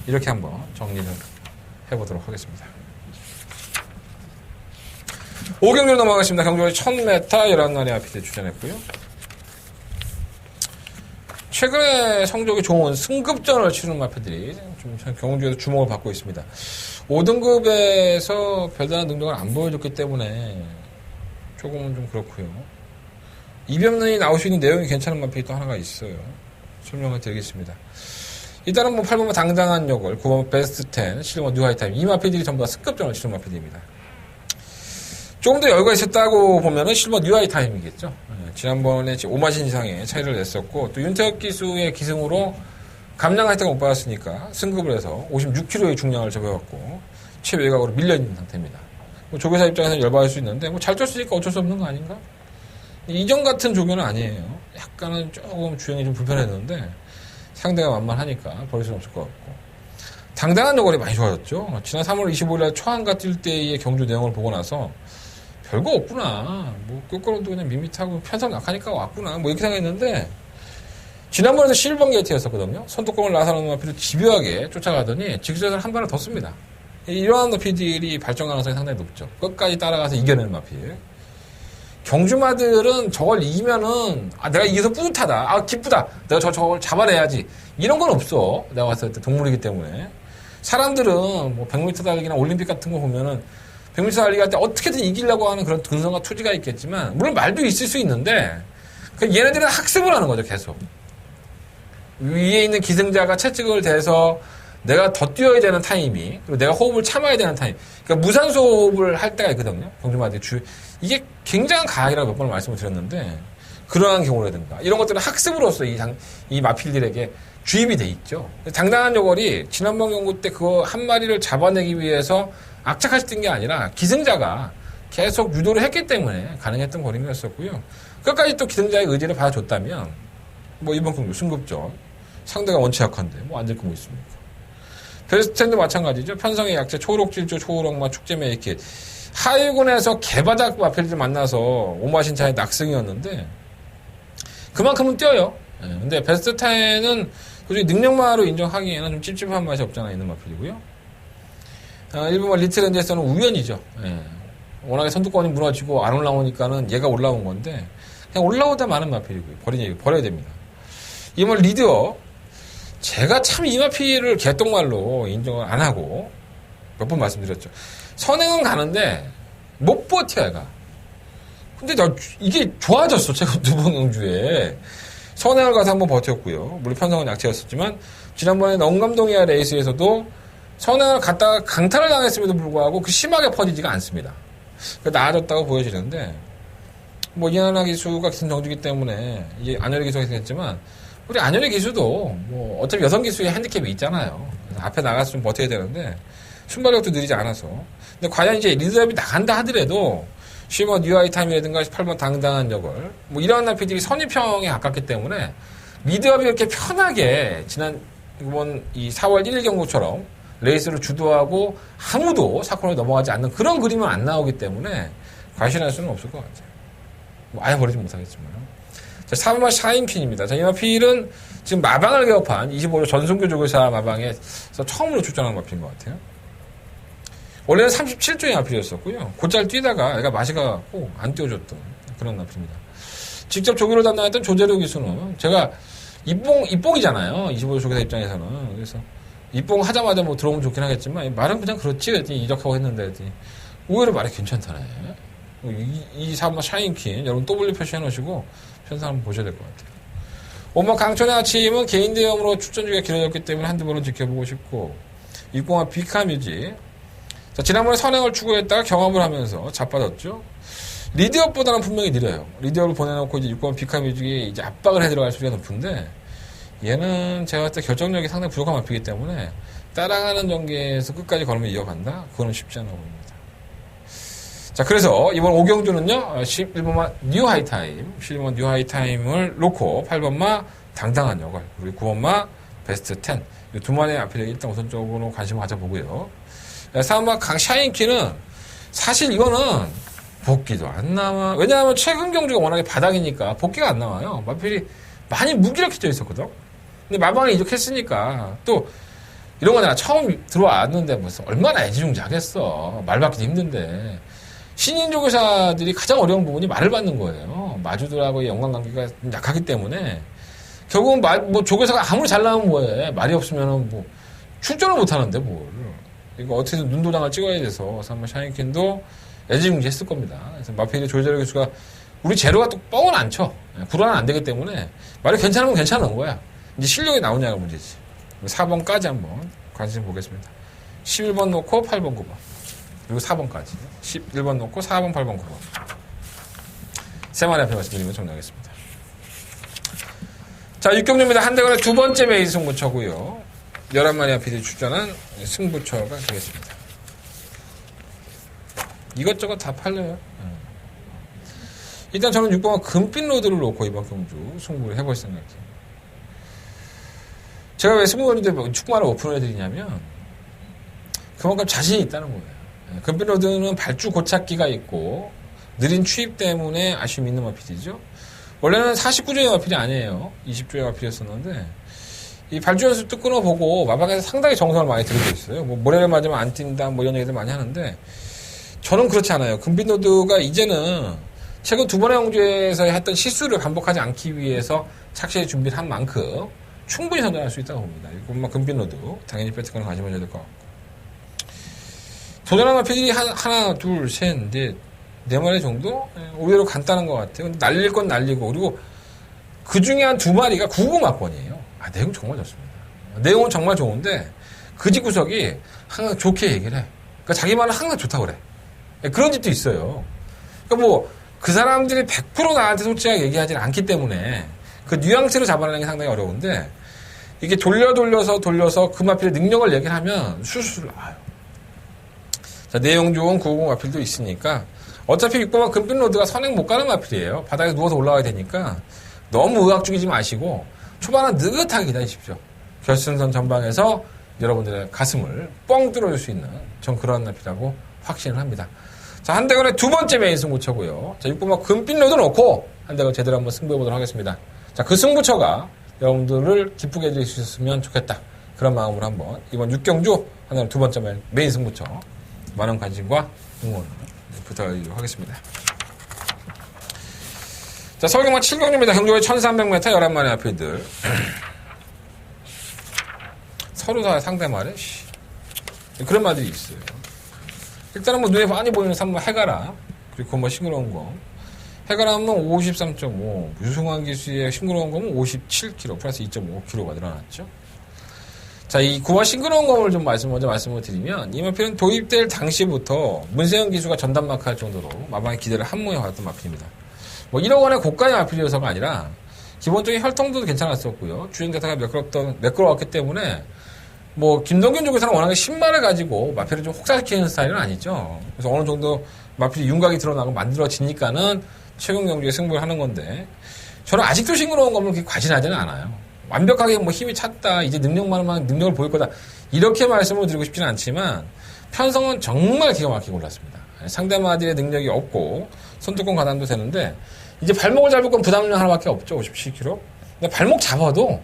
이렇게 한번 정리를 해보도록 하겠습니다. 5경기로 넘어가겠습니다. 경주의 1000m 11날의 아피드 추천했고요. 최근에 성적이 좋은 승급전을 치르는 마피들이 좀 경주에서 주목을 받고 있습니다. 5등급에서 별다른 능력을 안 보여줬기 때문에 조금은 좀 그렇고요. 이변론이 나올 수 있는 내용이 괜찮은 마피 또 하나가 있어요. 설명을 드리겠습니다. 일단은 뭐 8번 당당한 역을, 9번 베스트 10, 10번 뉴하이타임. 이 마피들이 전부 다 승급전을 치르는 마피들입니다. 조금 더 여유가 있었다고 보면은 10번 뉴하이타임이겠죠. 지난번에 오마신 이상의 차이를 냈었고, 또 윤태혁 기수의 기승으로 감량 혜택을 못 받았으니까 승급을 해서 56kg의 중량을 접어갖고 최외곽으로 밀려있는 상태입니다. 뭐 조교사 입장에서는 열받을 수 있는데, 뭐 잘 쪘으니까 어쩔 수 없는 거 아닌가? 이전 같은 조교는 아니에요. 약간은 조금 주행이 좀 불편했는데, 상대가 만만하니까 버릴 수는 없을 것 같고. 당당한 요걸이 많이 좋아졌죠. 지난 3월 25일날 초안가 뛸 때의 경주 내용을 보고 나서 별거 없구나. 뭐 끝걸음도 그냥 밋밋하고 편성 약하니까 왔구나. 뭐 이렇게 생각했는데 지난번에도 실버 게이트였었거든요. 선두공을 나서는 마피를 집요하게 쫓아가더니 직수에서 한 발을 더 씁니다. 이러한 마피들이 발전 가능성이 상당히 높죠. 끝까지 따라가서 이겨내는 마피. 경주마들은 저걸 이기면은 내가 이겨서 뿌듯하다. 기쁘다. 내가 저걸 잡아내야지. 이런 건 없어. 내가 봤을 때 동물이기 때문에. 사람들은 뭐 100m 달리기나 올림픽 같은 거 보면은 100m 달리기 할 때 어떻게든 이기려고 하는 그런 근성과 투지가 있겠지만 물론 말도 있을 수 있는데 얘네들은 학습을 하는 거죠. 계속. 위에 있는 기승자가 채찍을 대서 내가 더 뛰어야 되는 타이밍, 그리고 내가 호흡을 참아야 되는 타이밍. 그러니까 무산소 호흡을 할 때가 있거든요. 경주마다 이게 굉장한 과학이라고 몇 번을 말씀을 드렸는데, 그러한 경우라든가, 이런 것들은 학습으로서 이 마필들에게 주입이 돼 있죠. 당당한 요걸이 지난번 경고 때 그거 한 마리를 잡아내기 위해서 악착같이 게 아니라 기승자가 계속 유도를 했기 때문에 가능했던 거림이었었고요. 끝까지 또 기승자의 의지를 받아줬다면, 뭐 이번 경주 승급전, 상대가 원체 약한데, 뭐 안 될 거 뭐 있습니까? 베스트텐도 마찬가지죠. 편성의 약체, 초록질조, 초록마, 축제메이킷. 하위군에서 개바닥 마필들 만나서 오마신차의 낙승이었는데, 그만큼은 뛰어요. 예, 근데 베스트10은 솔직히 능력마로 인정하기에는 좀 찝찝한 맛이 없잖아 있는 마필이고요. 일본 리틀랜드에서는 우연이죠. 예, 워낙에 선두권이 무너지고 안 올라오니까는 얘가 올라온 건데, 그냥 올라오다 마는 마필이고요. 버려야 됩니다. 이번 리드어, 제가 참 이 마필을 개똥말로 인정을 안 하고, 몇 번 말씀드렸죠. 선행은 가는데, 못 버텨, 얘가. 근데 이게 좋아졌어, 최근 두 번 경주에. 선행을 가서 한번 버텼고요. 물론 편성은 약체였었지만, 지난번에 영감동이야 레이스에서도 선행을 갔다가 강탈을 당했음에도 불구하고 그 심하게 퍼지지가 않습니다. 나아졌다고 보여지는데, 뭐, 이하나 기수가 같은 정주기 때문에, 이게 안열의 기수가 있겠지만, 우리 안열의 기수도, 뭐, 어차피 여성 기수의 핸디캡이 있잖아요. 그래서 앞에 나가서 좀 버텨야 되는데, 순발력도 느리지 않아서. 근데 과연 이제 리드업이 나간다 하더라도, 쉬머 뉴아이타임이라든가 18번 당당한 역을 뭐 이런 나피들이 선입형에 가깝기 때문에 리드업이 이렇게 편하게 이번 이 4월 1일 경고처럼 레이스를 주도하고 아무도 사건을 넘어가지 않는 그런 그림은 안 나오기 때문에 과신할 수는 없을 것 같아요. 뭐 아예 버리지 못하겠지만. 자, 3번 샤인핀입니다. 자, 이 마필은 지금 마방을 개업한 25로 전승규 조교사 마방에서 처음으로 출전한 마필인 것 같아요. 원래는 37조의 마필이었었고요. 곧잘 뛰다가 애가 맛이 가고 안 뛰어줬던 그런 마필입니다. 직접 조교를 담당했던 조재료 기수는 제가 입봉이잖아요. 25조 조교사 입장에서는. 그래서 입봉 하자마자 뭐 들어오면 좋긴 하겠지만 말은 그냥 그렇지 그랬더니 이적하고 했는데 의외로 말이 괜찮다네. 이 3번 샤인킨 여러분 W 표시해 놓으시고 편성 한번 보셔야 될 것 같아요. 엄마 강천의 아침은 개인 대염으로 출전 주기가 길어졌기 때문에 한두 번은 지켜보고 싶고 60화 비카뮤지 자, 지난번에 선행을 추구했다가 경험을 하면서 자빠졌죠. 리드업보다는 분명히 느려요. 리드업을 보내놓고 이제 6번 비카뮤직이 이제 압박을 해 들어갈 수가 높은데 얘는 제가 봤을 때 결정력이 상당히 부족한 마피이기 때문에 따라가는 전개에서 끝까지 걸으면 이어간다? 그거는 쉽지 않아 보입니다. 자, 그래서 이번 5경주는요, 11번마 뉴 하이타임, 11번 뉴 하이타임을 놓고 8번마 당당한 역을, 그리고 9번마 베스트 10, 이 두 마리의 앞에 일단 우선적으로 관심을 가져보고요. 3번 강샤인키는 사실 이거는 복귀도 안 나와. 왜냐하면 최근 경주가 워낙에 바닥이니까 복귀가 안 나와요. 마필이 많이 무기력해져 있었거든. 근데 마방에 이적했으니까 또 이런 거잖아. 처음 들어왔는데 무슨 얼마나 애지중지하겠어. 말 받기도 힘든데 신인 조교사들이 가장 어려운 부분이 말을 받는 거예요. 마주들하고의 연관관계가 약하기 때문에 결국은 뭐 조교사가 아무리 잘 나오면 뭐해. 말이 없으면은 뭐 출전을 못 하는데 뭘. 이거 어떻게든 눈도장을 찍어야 돼서 한번 샤인킨도 애지중지 했을 겁니다. 그래서 마필의 조재료 교수가 우리 제로가 또 뻥은 안 쳐. 불안은 안 되기 때문에 말이 괜찮으면 괜찮은 거야. 이제 실력이 나오냐가 문제지. 4번까지 한번 관심 보겠습니다. 11번 놓고 8번 9번 그리고 4번까지 11번 놓고 4번 8번 9번 세 마리 앞에 말씀드리면 정리하겠습니다. 자, 6경주입니다. 한대관의 두 번째 메이스 승부처고요. 11마리 앞에 출전한 승부처가 되겠습니다. 이것저것 다 팔려요. 일단 저는 6번과 금빛 로드를 놓고 이번 경주 승부를 해볼 생각이에요. 제가 왜 승부원인데 축구만을 오픈을 해드리냐면 그만큼 자신이 있다는 거예요. 금빛 로드는 발주 고착기가 있고 느린 추입 때문에 아쉬움이 있는 마필이죠. 원래는 49조의 마필이 아니에요. 20조의 마필이었었는데 이 발주 연습도 끊어보고 마방에서 상당히 정성을 많이 들이고 있어요. 뭐 모래를 맞으면 안 뛴다 뭐 이런 얘기들 많이 하는데 저는 그렇지 않아요. 금빛 로드가 이제는 최근 두 번의 경주에서 했던 실수를 반복하지 않기 위해서 착실히 준비를 한 만큼 충분히 선전할 수 있다고 봅니다. 이것만 금빛 로드 당연히 배트권을 가지면 해야 될 것 같고 도전한 마필이 하나 둘 셋 넷 네 마리 정도 의외로 간단한 것 같아요. 근데 날릴 건 날리고 그리고 그 중에 한 두 마리가 99막번이에요. 아, 내용 정말 좋습니다. 내용은 정말 좋은데 그 집 구석이 항상 좋게 얘기를 해. 그러니까 자기 말은 항상 좋다고 그래. 그런 집도 있어요. 그러니까 뭐 그 사람들이 100% 나한테 솔직하게 얘기하지 않기 때문에 그 뉘앙스로 잡아내는 게 상당히 어려운데 이게 돌려서 그 마필의 능력을 얘기를 하면 술술 나와요. 자, 내용 좋은 950 마필도 있으니까 어차피 6번만 금빛 로드가 선행 못 가는 마필이에요. 바닥에 누워서 올라가야 되니까 너무 의학적이지 마시고 초반은 느긋하게 기다리십시오. 결승선 전방에서 여러분들의 가슴을 뻥 뚫어줄 수 있는 전 그런 마필이라고 확신을 합니다. 자, 한대건의 두 번째 메인 승부처고요. 자, 6번만 금빛 로드 놓고 한대건 제대로 한번 승부해보도록 하겠습니다. 자, 그 승부처가 여러분들을 기쁘게 해줄 수 있었으면 좋겠다. 그런 마음으로 한번 이번 6경주 한대건 두 번째 메인 승부처 많은 관심과 응원 부탁드리도록 하겠습니다. 자, 서울경마 7경주입니다. 경주의 1300m 11마리 마필들. 서로 다 상대 말에 그런 말들이 있어요. 일단은 뭐 눈에 많이 보이는 3번 해가라, 그리고 뭐 싱그러운 거. 해가라는 53.5, 유승환 기수의 싱그러운 검은 57kg, 플러스 2.5kg가 늘어났죠. 자, 이 9번 싱그러운 검을 좀 먼저 말씀을 드리면, 이 마필은 도입될 당시부터 문세영 기수가 전담 마크할 정도로 마방의 기대를 한몸에 받았던 마필입니다. 뭐 1억 원의 고가의 마필이어서가 아니라, 기본적인 혈통도 괜찮았었고요. 주행 자체가 매끄러웠기 때문에, 뭐 김동균 쪽에서는 워낙에 신발을 가지고 마필을 좀 혹사시키는 스타일은 아니죠. 그래서 어느 정도 마필이 윤곽이 드러나고 만들어지니까는 최근 경주에 승부를 하는 건데, 저는 아직도 싱그러운 검을 그렇게 과신하지는 않아요. 완벽하게 뭐 힘이 찼다, 이제 능력만만 능력을 보일 거다, 이렇게 말씀을 드리고 싶지는 않지만 편성은 정말 기가 막히게 올랐습니다. 상대마디의 능력이 없고 손뚜껑 가담도 되는데, 이제 발목을 잡을 건 부담량 하나밖에 없죠. 57kg. 근데 발목 잡아도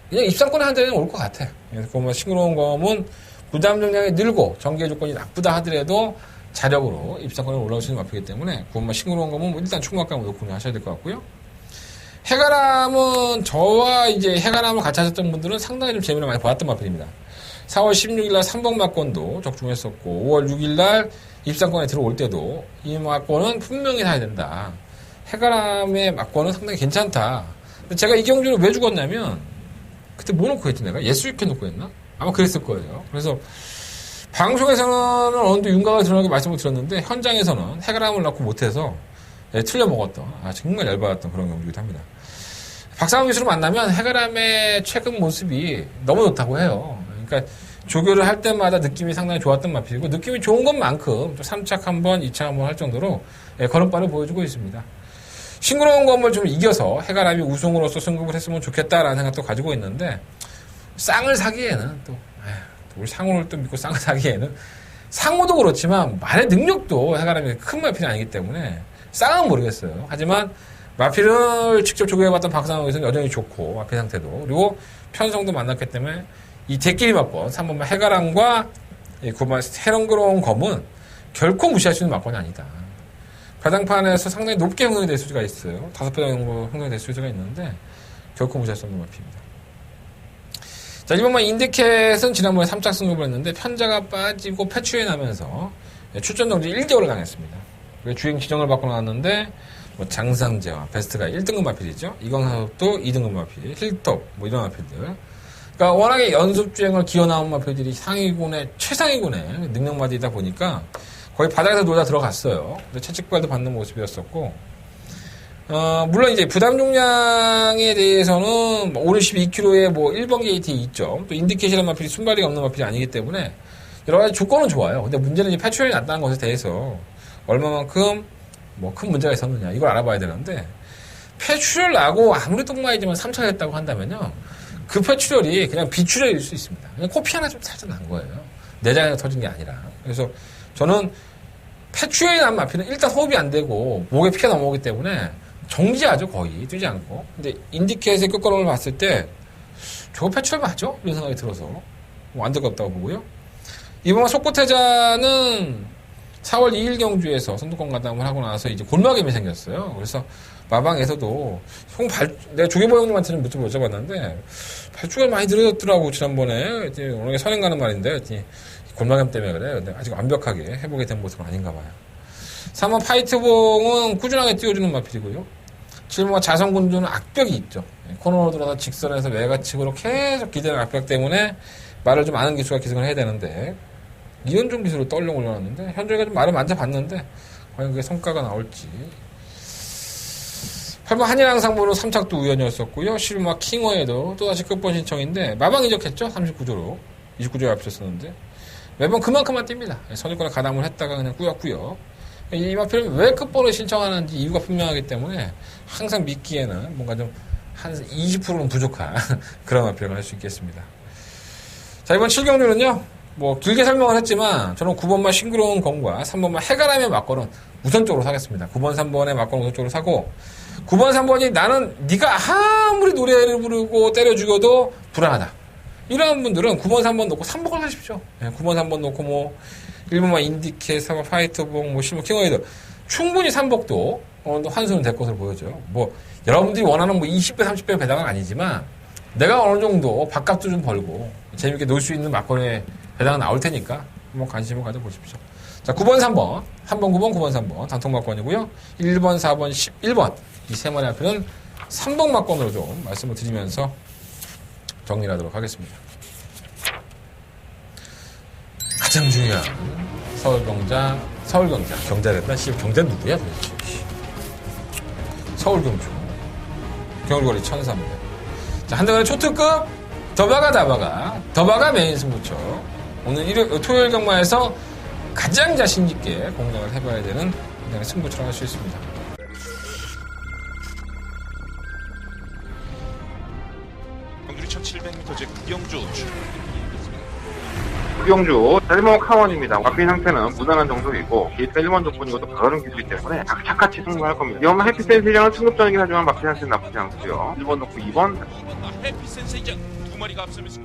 그냥 입상권에 한 자리는 올 것 같아. 그래서 그 싱그러운 검은 부담 능량이 늘고 전개 조건이 나쁘다 하더라도 자력으로 입상권에 올라올 수 있는 마필이기 때문에 그것만 싱그러운 검은 일단 총각감을 놓고 하셔야 될 것 같고요. 해가람은 저와 이제 해가람을 같이 하셨던 분들은 상당히 좀 재미를 많이 보았던 마필입니다. 4월 16일날 3번 막권도 적중했었고 5월 6일날 입상권에 들어올 때도 이 막권은 분명히 사야 된다. 해가람의 막권은 상당히 괜찮다. 근데 제가 이 경주를 왜 죽었냐면 그때 뭐 놓고 했지 내가? 예수익회 놓고 했나? 아마 그랬을 거예요. 그래서 방송에서는 어느 정도 윤곽을 드러나게 말씀을 드렸는데 현장에서는 해가람을 넣고 못해서 틀려 먹었던, 정말 열받았던 그런 경주이기도 합니다. 박상훈 기수를 만나면 해가람의 최근 모습이 너무 좋다고 해요. 그러니까 조교를 할 때마다 느낌이 상당히 좋았던 마필이고 느낌이 좋은 것만큼 3착 한번, 2착 한번 할 정도로 걸음발을 보여주고 있습니다. 싱그러운 검을 좀 이겨서 해가람이 우승으로서 승급을 했으면 좋겠다라는 생각도 가지고 있는데, 쌍을 사기에는 또 우리 상호를 또 믿고 쌍을 사기에는 상호도 그렇지만 말의 능력도 해가람이 큰 마필이 아니기 때문에 쌍은 모르겠어요. 하지만 마필을 직접 조교해봤던 박상호에서는 여전히 좋고 마필 상태도, 그리고 편성도 만났기 때문에 이 대끼리 막권 3번만 해가람과 9번 해렁그러운 검은 결코 무시할 수 있는 막권이 아니다. 바닥판에서 상당히 높게 형성이 될 수가 있어요. 5배 정도 형성이 될 수가 있는데 결코 무시할 수 없는 마필입니다. 자, 1번만 인디켓은 지난번에 3착 승급을 했는데 편자가 빠지고 패추에 나면서 출전 정지 1개월을 당했습니다. 주행 지정을 받고 나왔는데 뭐 장상재와 베스트가 1등급 마필이죠. 이광사업도 2등급 마필, 힐톱 뭐 이런 마필들. 그러니까 워낙에 연습 주행을 기어 나온 마필들이 상위군의 최상위군의 능력마디이다 보니까 거의 바닥에서 놀다 들어갔어요. 근데 채찍발도 받는 모습이었었고, 물론 이제 부담 용량에 대해서는 52kg에 뭐 1번 게이트에 있죠. 또 인디케이션 마필이 순발이 없는 마필이 아니기 때문에 여러 가지 조건은 좋아요. 근데 문제는 이제 패출이 났다는 것에 대해서 얼마만큼 뭐 큰 문제가 있었느냐 이걸 알아봐야 되는데, 폐출혈 나고 아무리 똥마이지만 3차가 했다고 한다면요, 그 폐출혈이 그냥 비출혈일 수 있습니다. 그냥 코피 하나 좀 살짝 난 거예요. 내장에서 터진 게 아니라. 그래서 저는 폐출혈이 난 마피는 일단 호흡이 안 되고 목에 피가 넘어오기 때문에 정지하죠, 거의 뛰지 않고. 근데 인디켓의 끝걸음을 봤을 때 저거 폐출혈 맞죠? 이런 생각이 들어서 안 될 것 없다고 보고요. 이번 속보태자는 4월 2일 경주에서 선두권 가담을 하고 나서 이제 골마김이 생겼어요. 그래서 마방에서도 내가 조계보 형님한테 좀 여쭤봤는데 발주가 많이 늘어졌더라고 지난번에. 오늘 선행 가는 말인데 골마김 때문에 그래. 근데 아직 완벽하게 회복이 된 모습은 아닌가 봐요. 3번 파이트봉은 꾸준하게 띄워주는 마필이고요. 7번 자성군주는 악벽이 있죠. 코너로 들어서 직선에서 외곽측으로 계속 기대는 악벽 때문에 말을 좀 아는 기수가 기승을 해야 되는데 이현종 기수로 떨렁 올려놨는데 현종이가 좀 말을 만져봤는데 과연 그게 성과가 나올지. 8번 한일항상부로 3착도 우연이었었고요. 11번 킹어에도 또다시 끝번 신청인데 마방 이적했죠. 39조로 29조에 앞섰었는데 매번 그만큼만 뜁니다. 선입권에 가담을 했다가 그냥 꾸역꾸역. 이 마필은 왜 끝번을 신청하는지 이유가 분명하기 때문에 항상 믿기에는 뭔가 좀 한 20%는 부족한 그런 마필을 할 수 있겠습니다. 자, 이번 7경주는요, 뭐 길게 설명을 했지만 저는 9번만 싱그러운 검과 3번만 해가람의 막걸은 우선적으로 사겠습니다. 9번, 3번의 막걸은 우선적으로 사고 9번, 3번이 나는 네가 아무리 노래를 부르고 때려 죽여도 불안하다. 이런 분들은 9번, 3번 놓고 3번을 사십시오. 9번, 3번 놓고 뭐 1번만 인디케, 4번 파이터복, 뭐 실버 킹어이드 충분히 3복도 환수는 될 것으로 보여져요. 뭐 여러분들이 원하는 뭐 20배, 30배 배당은 아니지만 내가 어느 정도 밥값도 좀 벌고 재밌게 놀 수 있는 막걸리에 배당은 나올 테니까 한번 관심을 가져보십시오. 자, 9번, 3번, 3번, 9번, 9번, 3번 단통 막건이고요. 1번, 4번, 11번 이 세 마리 앞에는 3번 막건으로 좀 말씀을 드리면서 정리를 하도록 하겠습니다. 가장 중요한 서울경자 경자랬나? 경자 누구야 도대체? 서울경주 경주거리 1300. 자, 한대간의 초특급 더바가 메인 승부처. 오늘 토요일 경마에서 가장 자신있게 공략을 해봐야 되는 승부처럼 할 수 있습니다. 경주리 1700m 제 구경주 구경주 1번 카원입니다. 마필 상태는 무난한 정도이고 게이트가 1번 조건이고도 가을은 기술이기 때문에 착착같이 승부할 겁니다. 이번 해피센세이전은 승급전이긴 하지만 마필 상태는 나쁘지 않고요. 1번 놓고 2번 해피센세이전 두 마리가 앞서면서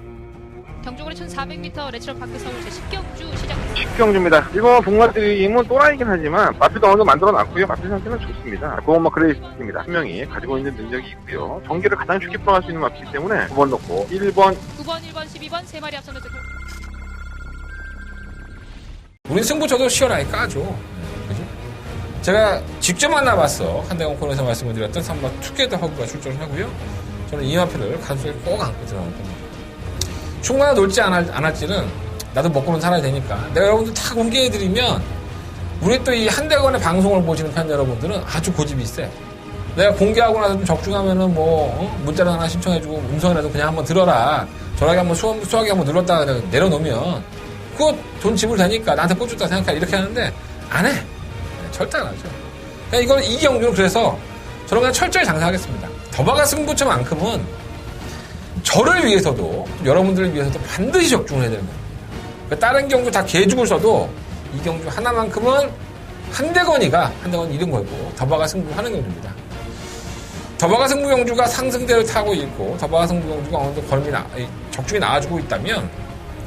경주거리 1400m 레츠럴 파크 서울 제10경주 시작합니다. 10경주입니다. 1번 복마드림은 또라이긴 하지만 마필도 어느 정도 만들어놨고요. 마필 상태는 좋습니다. 그건 뭐 그레이스입니다. 한 명이 가지고 있는 능력이 있고요. 전개를 가장 쉽게 풀어갈 수 있는 마필이기 때문에 9번 놓고 1번 9번, 1번, 12번 세 마리 앞서면서 우린 승부처도 시원하게 까죠. 그죠? 제가 직접 만나봤어. 한대건 코너에서 말씀을 드렸던 3번 투게더 허브가 출전을 하고요. 저는 이 마필을 가슴속에 꼭 안고 들어갈 겁니다. 충분히 놀지 안 할지는 나도 먹고는 살아야 되니까 내가 여러분들 다 공개해드리면 우리 또 이 한대건의 방송을 보시는 팬 여러분들은 아주 고집이 세. 내가 공개하고 나서 좀 적중하면은 문자를 하나 신청해주고 음성이라도 그냥 한번 들어라. 전화기 한번 수화기 한번 눌렀다가 내려놓으면 그거 돈 지불되니까 나한테 꽂혔다 생각해 이렇게 하는데 안 해. 절대 안 하죠. 그냥 이걸 이경주는 그래서 저는 그냥 철저히 장사하겠습니다. 더바가 승부처만큼은 저를 위해서도 여러분들을 위해서도 반드시 적중을 해야 되는 겁니다. 그러니까 다른 경주 다 개죽을 써도 이 경주 하나만큼은 한대건 이런 거고 더바가 승부하는 경주입니다. 더바가 승부 경주가 상승대를 타고 있고 더바가 승부 경주가 어느 정도 적중이 나와주고 있다면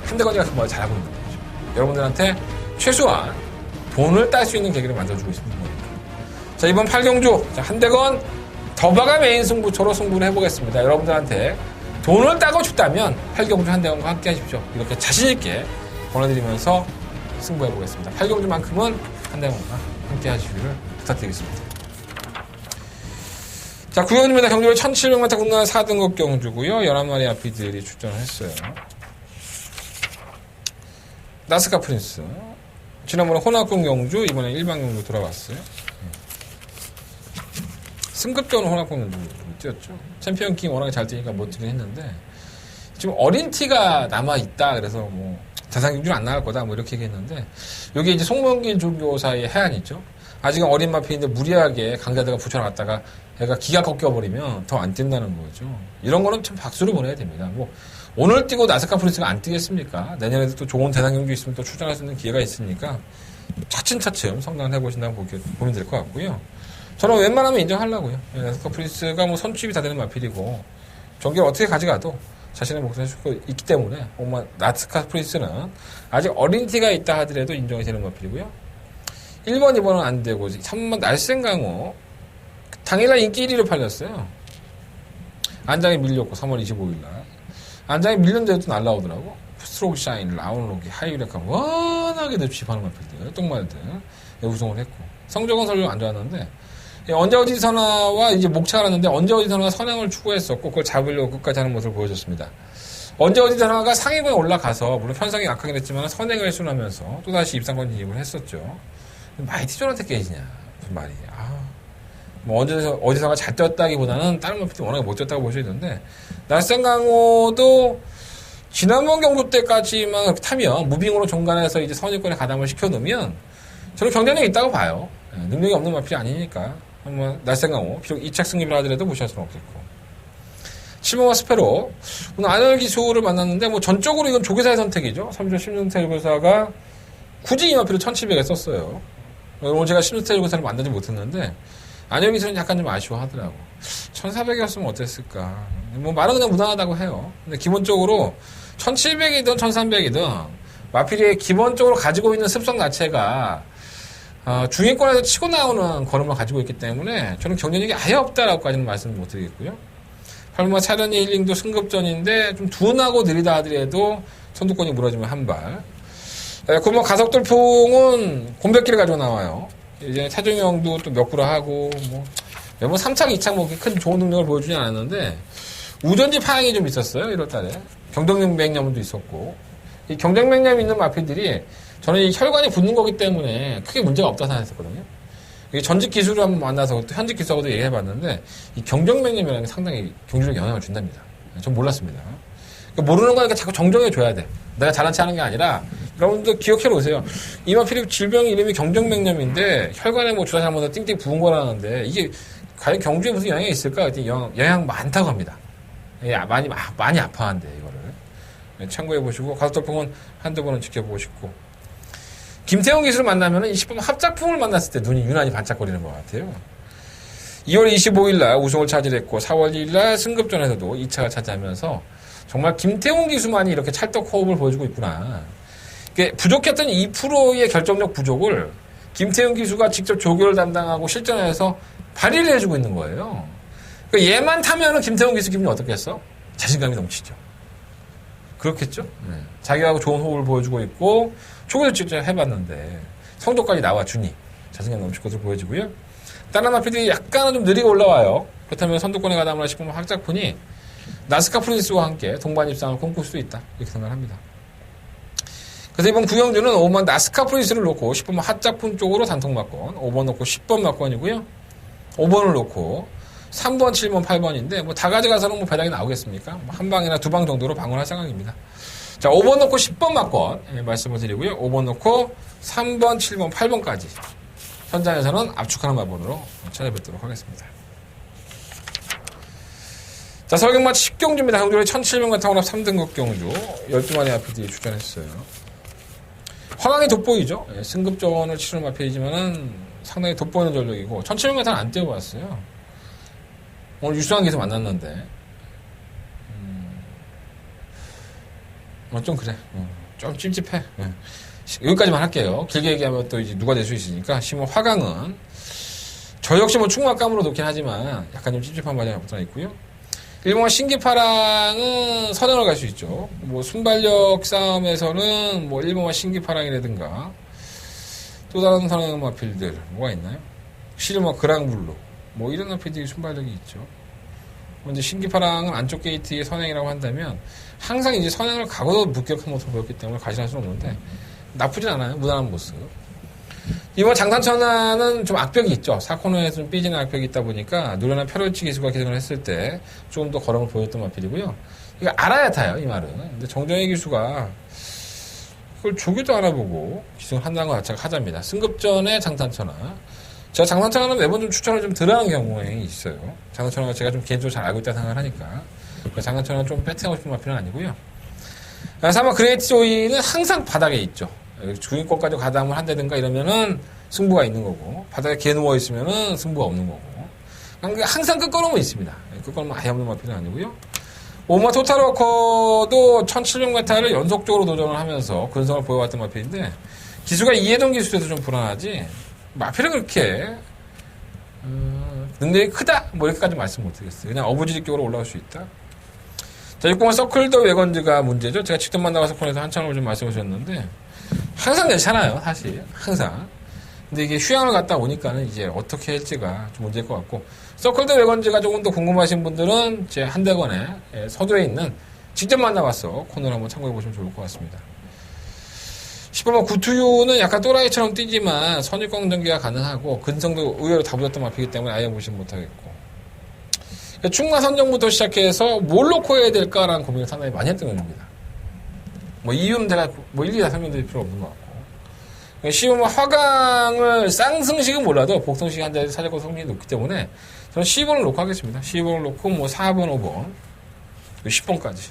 한대건이가 정말 잘하고 있는 거죠. 여러분들한테 최소한 돈을 딸 수 있는 계기를 만들어주고 있는 거니까. 자, 이번 8경주 한대건 더바가 메인 승부처로 승부를 해보겠습니다. 여러분들한테 돈을 따고 싶다면 8경주 한대건과 함께 하십시오. 이렇게 자신있게 보내드리면서 승부해보겠습니다. 8경주만큼은 한대건과 함께 하시기를 부탁드리겠습니다. 자, 9경주입니다. 경주를 1700m 국내 4등급 경주고요. 11마리 아피들이 출전을 했어요. 나스카 프린스. 지난번에 호나군 경주, 이번에 일반 경주 돌아왔어요. 승급전은 호나군 경주 뛰었죠. 챔피언 킹 워낙에 잘 뛰니까 못 뛰긴 했는데, 지금 어린 티가 남아있다. 그래서 뭐, 대상 경주는 안 나갈 거다. 뭐 이렇게 얘기했는데, 여기 이제 송명길 조교사의 해안이 있죠. 아직은 어린 마피인데 무리하게 강자들가 붙여놨다가 애가 기가 꺾여버리면 더 안 뛴다는 거죠. 이런 거는 참 박수를 보내야 됩니다. 뭐, 오늘 뛰고 나스카 프린스가 안 뛰겠습니까? 내년에도 또 좋은 대상 경주 있으면 또 출전할 수 있는 기회가 있으니까 차츰차츰 성장을 해보신다고 보면 될 것 같고요. 저는 웬만하면 인정하려고요. 나스카 프린스가 뭐 선취입이 다 되는 마필이고 경기를 어떻게 가져가도 자신의 몫을 해줄 수 있기 때문에 나스카 프린스는 아직 어린 티가 있다 하더라도 인정이 되는 마필이고요. 1번, 2번은 안 되고 3번 날쌘강호 당일날 인기 1위로 팔렸어요. 안장에 밀렸고 3월 25일날 안장에 밀렸는데도 날라오더라고. 스트로크 샤인, 라운로기, 하이브레카 워낙에 늪집하는 마필들, 똥말들 우승을 했고 성적은 설령 안 좋았는데 언제 어디서나와 이제 목차가 났는데 언제 어디서나 선행을 추구했었고 그걸 잡으려고 끝까지 하는 모습을 보여줬습니다. 언제 어디다가 상위권에 올라가서 물론 편성이 약하긴 했지만 선행을 수하면서 또다시 입상권 진입을 했었죠. 마이티존한테 깨지냐 무슨 말이냐. 뭐 어디서가 잘 뛰었다기보다는 다른 마피도 워낙에 못 뛰었다고 볼 수 있는데 날쌘강호도 지난번 경주 때까지만 타면 무빙으로 종간에서 이제 선입권에 가담을 시켜놓으면 저는 경쟁력이 있다고 봐요. 능력이 없는 마필이 아니니까. 한번 날쌘강호 비록 2착 승리를 하더라도 무시할 수는 없겠고. 7번과 스페로 오늘 안열 기수를 만났는데 뭐 전적으로 이건 조계사의 선택이죠. 3조 심준태 조계사가 굳이 이 마필을 1700에 썼어요. 오늘 제가 심준태 조계사를 만나지 못했는데 안열 기수는 약간 좀 아쉬워하더라고. 1400이었으면 어땠을까. 뭐 말은 그냥 무난하다고 해요. 근데 기본적으로 1700이든 1300이든 마필이 기본적으로 가지고 있는 습성 자체가 중위권에서 치고 나오는 걸음을 가지고 있기 때문에 저는 경쟁력이 아예 없다라고까지는 말씀을 못 드리겠고요. 8번 차련이 힐링도 승급전인데 좀 둔하고 느리다 하더라도 선두권이 무너지면 한 발. 그럼 가석돌풍은 곰백기를 가지고 나와요. 이제 차종형도 또 몇 구라 하고 뭐 매번 3착, 2착 뭐 큰 좋은 능력을 보여주진 않았는데 우전지 파행이 좀 있었어요. 1월달에 경정맥염도 있었고 이 경정맥염 있는 마필들이 저는 이 혈관이 붙는 거기 때문에 크게 문제가 없다 생각했었거든요. 이게 전직 기술을 한번 만나서 또 현직 기술하고도 얘기해봤는데 이 경정맥염이라는 게 상당히 경주력에 영향을 준답니다. 전 몰랐습니다. 그러니까 모르는 거니까 자꾸 정정해줘야 돼. 내가 잘난 체 하는 게 아니라 여러분들 기억해 놓으세요. 이마필이 질병 이름이 경정맥염인데 혈관에 뭐 주사 잘못해서 띵띵 부은 거라는데 이게 과연 경주에 무슨 영향이 있을까? 영향 많다고 합니다. 많이 아파한대 이거를. 참고해 보시고 가석돌풍은 한두 번은 지켜보고 싶고 김태형 기술을 만나면은 20번 합작품을 만났을 때 눈이 유난히 반짝거리는 것 같아요. 2월 25일 날 우승을 차지했고 4월 2일 날 승급전에서도 2차가 차지하면서 정말 김태훈 기수만이 이렇게 찰떡 호흡을 보여주고 있구나. 부족했던 2%의 결정력 부족을 김태훈 기수가 직접 조교를 담당하고 실전에서 발휘를 해주고 있는 거예요. 그러니까 얘만 타면은 김태훈 기수 기분이 어떻겠어? 자신감이 넘치죠. 그렇겠죠? 네. 자기하고 좋은 호흡을 보여주고 있고 조교도 직접 해봤는데 성적까지 나와주니 자신감 넘칠 것으로 보여지고요. 다른 마필들이 약간은 좀 느리게 올라와요. 그렇다면 선두권에 가담을 싶으면 학작푼이 나스카 프린스와 함께 동반 입상을 꿈꿀 수도 있다. 이렇게 생각합니다. 그래서 이번 구경주는 5번 나스카 프린스를 놓고 10번 핫작품 쪽으로 단통막권, 5번 놓고 10번 막권이고요. 5번을 놓고 3번, 7번, 8번인데 뭐 다 가져가서는 뭐 배당이 나오겠습니까? 한 방이나 두 방 정도로 방문할 생각입니다. 자, 5번 놓고 10번 막권 말씀을 드리고요. 5번 놓고 3번, 7번, 8번까지 현장에서는 압축하는 마번으로 찾아뵙도록 하겠습니다. 자, 서울경마 10경주입니다. 경주에 1700만 타고납 3등급 경주 12마리 마필들이 출전했어요. 화강이 돋보이죠. 승급전을 치르는 마필이지만은 상당히 돋보이는 전력이고 1700m 안 뛰어봤어요. 오늘 유수한 기수 만났는데 좀 그래. 좀 찝찝해. 여기까지만 할게요. 길게 얘기하면 또 이제 누가 될 수 있으니까. 심은 화강은 저 역시 뭐 충막감으로 놓긴 하지만 약간 좀 찝찝한 바지가 붙어 있고요. 일본 신기파랑은 선행을 갈 수 있죠. 뭐 순발력 싸움에서는 뭐 일본과 신기파랑이라든가 또 다른 선행 마필들 뭐가 있나요? 실은 뭐 그랑블루 뭐 이런 마필들이 순발력이 있죠. 이제 신기파랑은 안쪽 게이트의 선행이라고 한다면 항상 이제 선행을 가고도 무기력한 모습을 보였기 때문에 가시할 수는 없는데 나쁘진 않아요. 무난한 모습. 이번 장산천하는 좀 악벽이 있죠. 사코너에서 좀 삐지는 악벽이 있다 보니까 노련한 펴롤치 기수가 기승을 했을 때 조금 더 걸음을 보였던 마필이고요. 이거 알아야 타요, 이 말은. 근데 정정희 기수가 그걸 조교도 알아보고 기승을 한다는 것 자체가 하자입니다. 승급전에 장산천하. 제가 장산천하는 매번 좀 추천을 좀 들어가는 경우에 있어요. 장산천하가 제가 좀 개인적으로 잘 알고 있다 생각을 하니까. 장산천하는 좀 배팅하고 싶은 마필은 아니고요. 아마 그레이트 조이는 항상 바닥에 있죠. 중위권까지 가담을 한다든가 이러면은 승부가 있는 거고, 바닥에 개 누워 있으면은 승부가 없는 거고. 항상 끝걸음은 있습니다. 끝걸음은 아예 없는 마필은 아니고요. 오마 토탈워커도 1700m를 연속적으로 도전을 하면서 근성을 보여왔던 마필인데, 기수가 이해동 기수에서 좀 불안하지, 마필은 그렇게, 능력이 크다? 뭐 이렇게까지 말씀 못 드리겠어요. 그냥 어부지리격으로 올라올 수 있다. 자, 6번은 서클더 웨건즈가 문제죠. 제가 직접 만나가서 폰에서 한참을 좀 말씀해 주셨는데, 항상 괜찮아요, 사실. 항상. 근데 이게 휴양을 갔다 오니까는 이제 어떻게 할지가 좀 문제일 것 같고, 서클더 웨건즈가 조금 더 궁금하신 분들은 제 한대건에 서두에 있는 직접 만나봤어. 코너를 한번 참고해보시면 좋을 것 같습니다. 10번번 구투유는 약간 또라이처럼 뛰지만 선입공 전개가 가능하고 근성도 의외로 다부졌던 마피이기 때문에 아예 무시 못하겠고, 충마 선정부터 시작해서 뭘 놓고 해야 될까라는 고민을 상당히 많이 했던 겁니다. 뭐 이유는 제가 뭐 일일이 다 설명드릴 필요 없는 것 같고, 시험은 화강을 쌍승식은 몰라도 복승식 한 자리 사자고 성질이 높기 때문에 저는 12번을 놓고 하겠습니다. 12번을 놓고 뭐 4번, 5번, 10번까지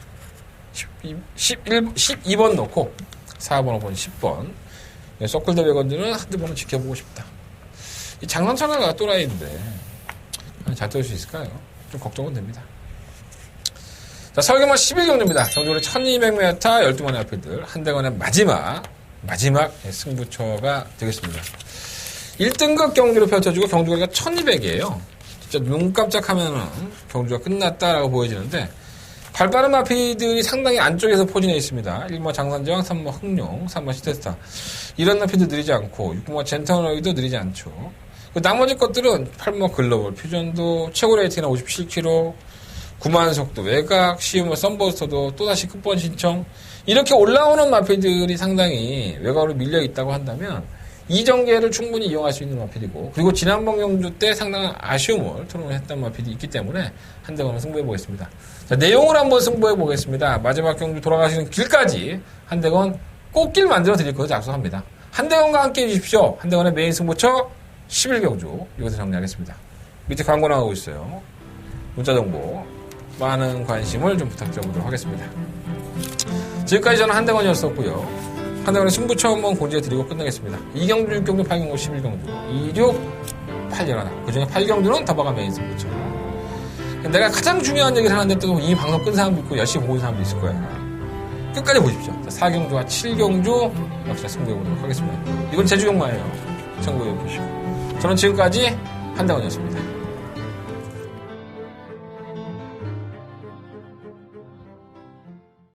12번 놓고 4번, 5번, 10번. 서클대 배건들은 한두 번은 지켜보고 싶다. 이 장난쳐나가 또라이인데 잘 뜰 수 있을까요? 좀 걱정은 됩니다. 자, 설계만 11경주입니다. 경주로 1200m 12마리 앞필들 한대관의 마지막 승부처가 되겠습니다. 1등급 경주로 펼쳐지고 경주거리가 1200이에요. 진짜 눈 깜짝하면은 경주가 끝났다라고 보여지는데, 발빠른 마피들이 상당히 안쪽에서 포진해 있습니다. 1번 장산정, 3번 흥룡, 3번 시테스타. 이런 마피도 느리지 않고 6번 젠터너이도 느리지 않죠. 나머지 것들은 8번 글로벌, 퓨전도 최고 레이팅이나 57km, 9만 속도, 외곽, 시우머, 썬버스터도 또다시 끝번 신청. 이렇게 올라오는 마피들이 상당히 외곽으로 밀려 있다고 한다면 이 전개를 충분히 이용할 수 있는 마필이고, 그리고 지난번 경주 때 상당한 아쉬움을 토론했던 마필이 있기 때문에 한대건을 승부해 보겠습니다. 자, 내용을 한번 승부해 보겠습니다. 마지막 경주 돌아가시는 길까지 한대건 꽃길 만들어 드릴 것을 약속합니다. 한대건과 함께 해주십시오. 한대건의 메인 승부처 11경주 이것을 정리하겠습니다. 밑에 광고 나오고 있어요. 문자 정보 많은 관심을 좀 부탁드려보도록 하겠습니다. 지금까지 저는 한대건이었었고요. 한대건의 승부처 한번 공지해드리고 끝내겠습니다. 2경주, 6경주, 8경주, 11경주 2, 6, 8, 11 그 중에 8경주는 더버가 메인 승부처. 내가 가장 중요한 얘기를 하는데 또 이 방송 끈 사람도 있고 열심히 보는 사람도 있을 거예요. 끝까지 보십시오. 4경주와 7경주 역시나 승부해보도록 하겠습니다. 이건 제주경마예요. 참고해보시고. 저는 지금까지 한대건이었습니다.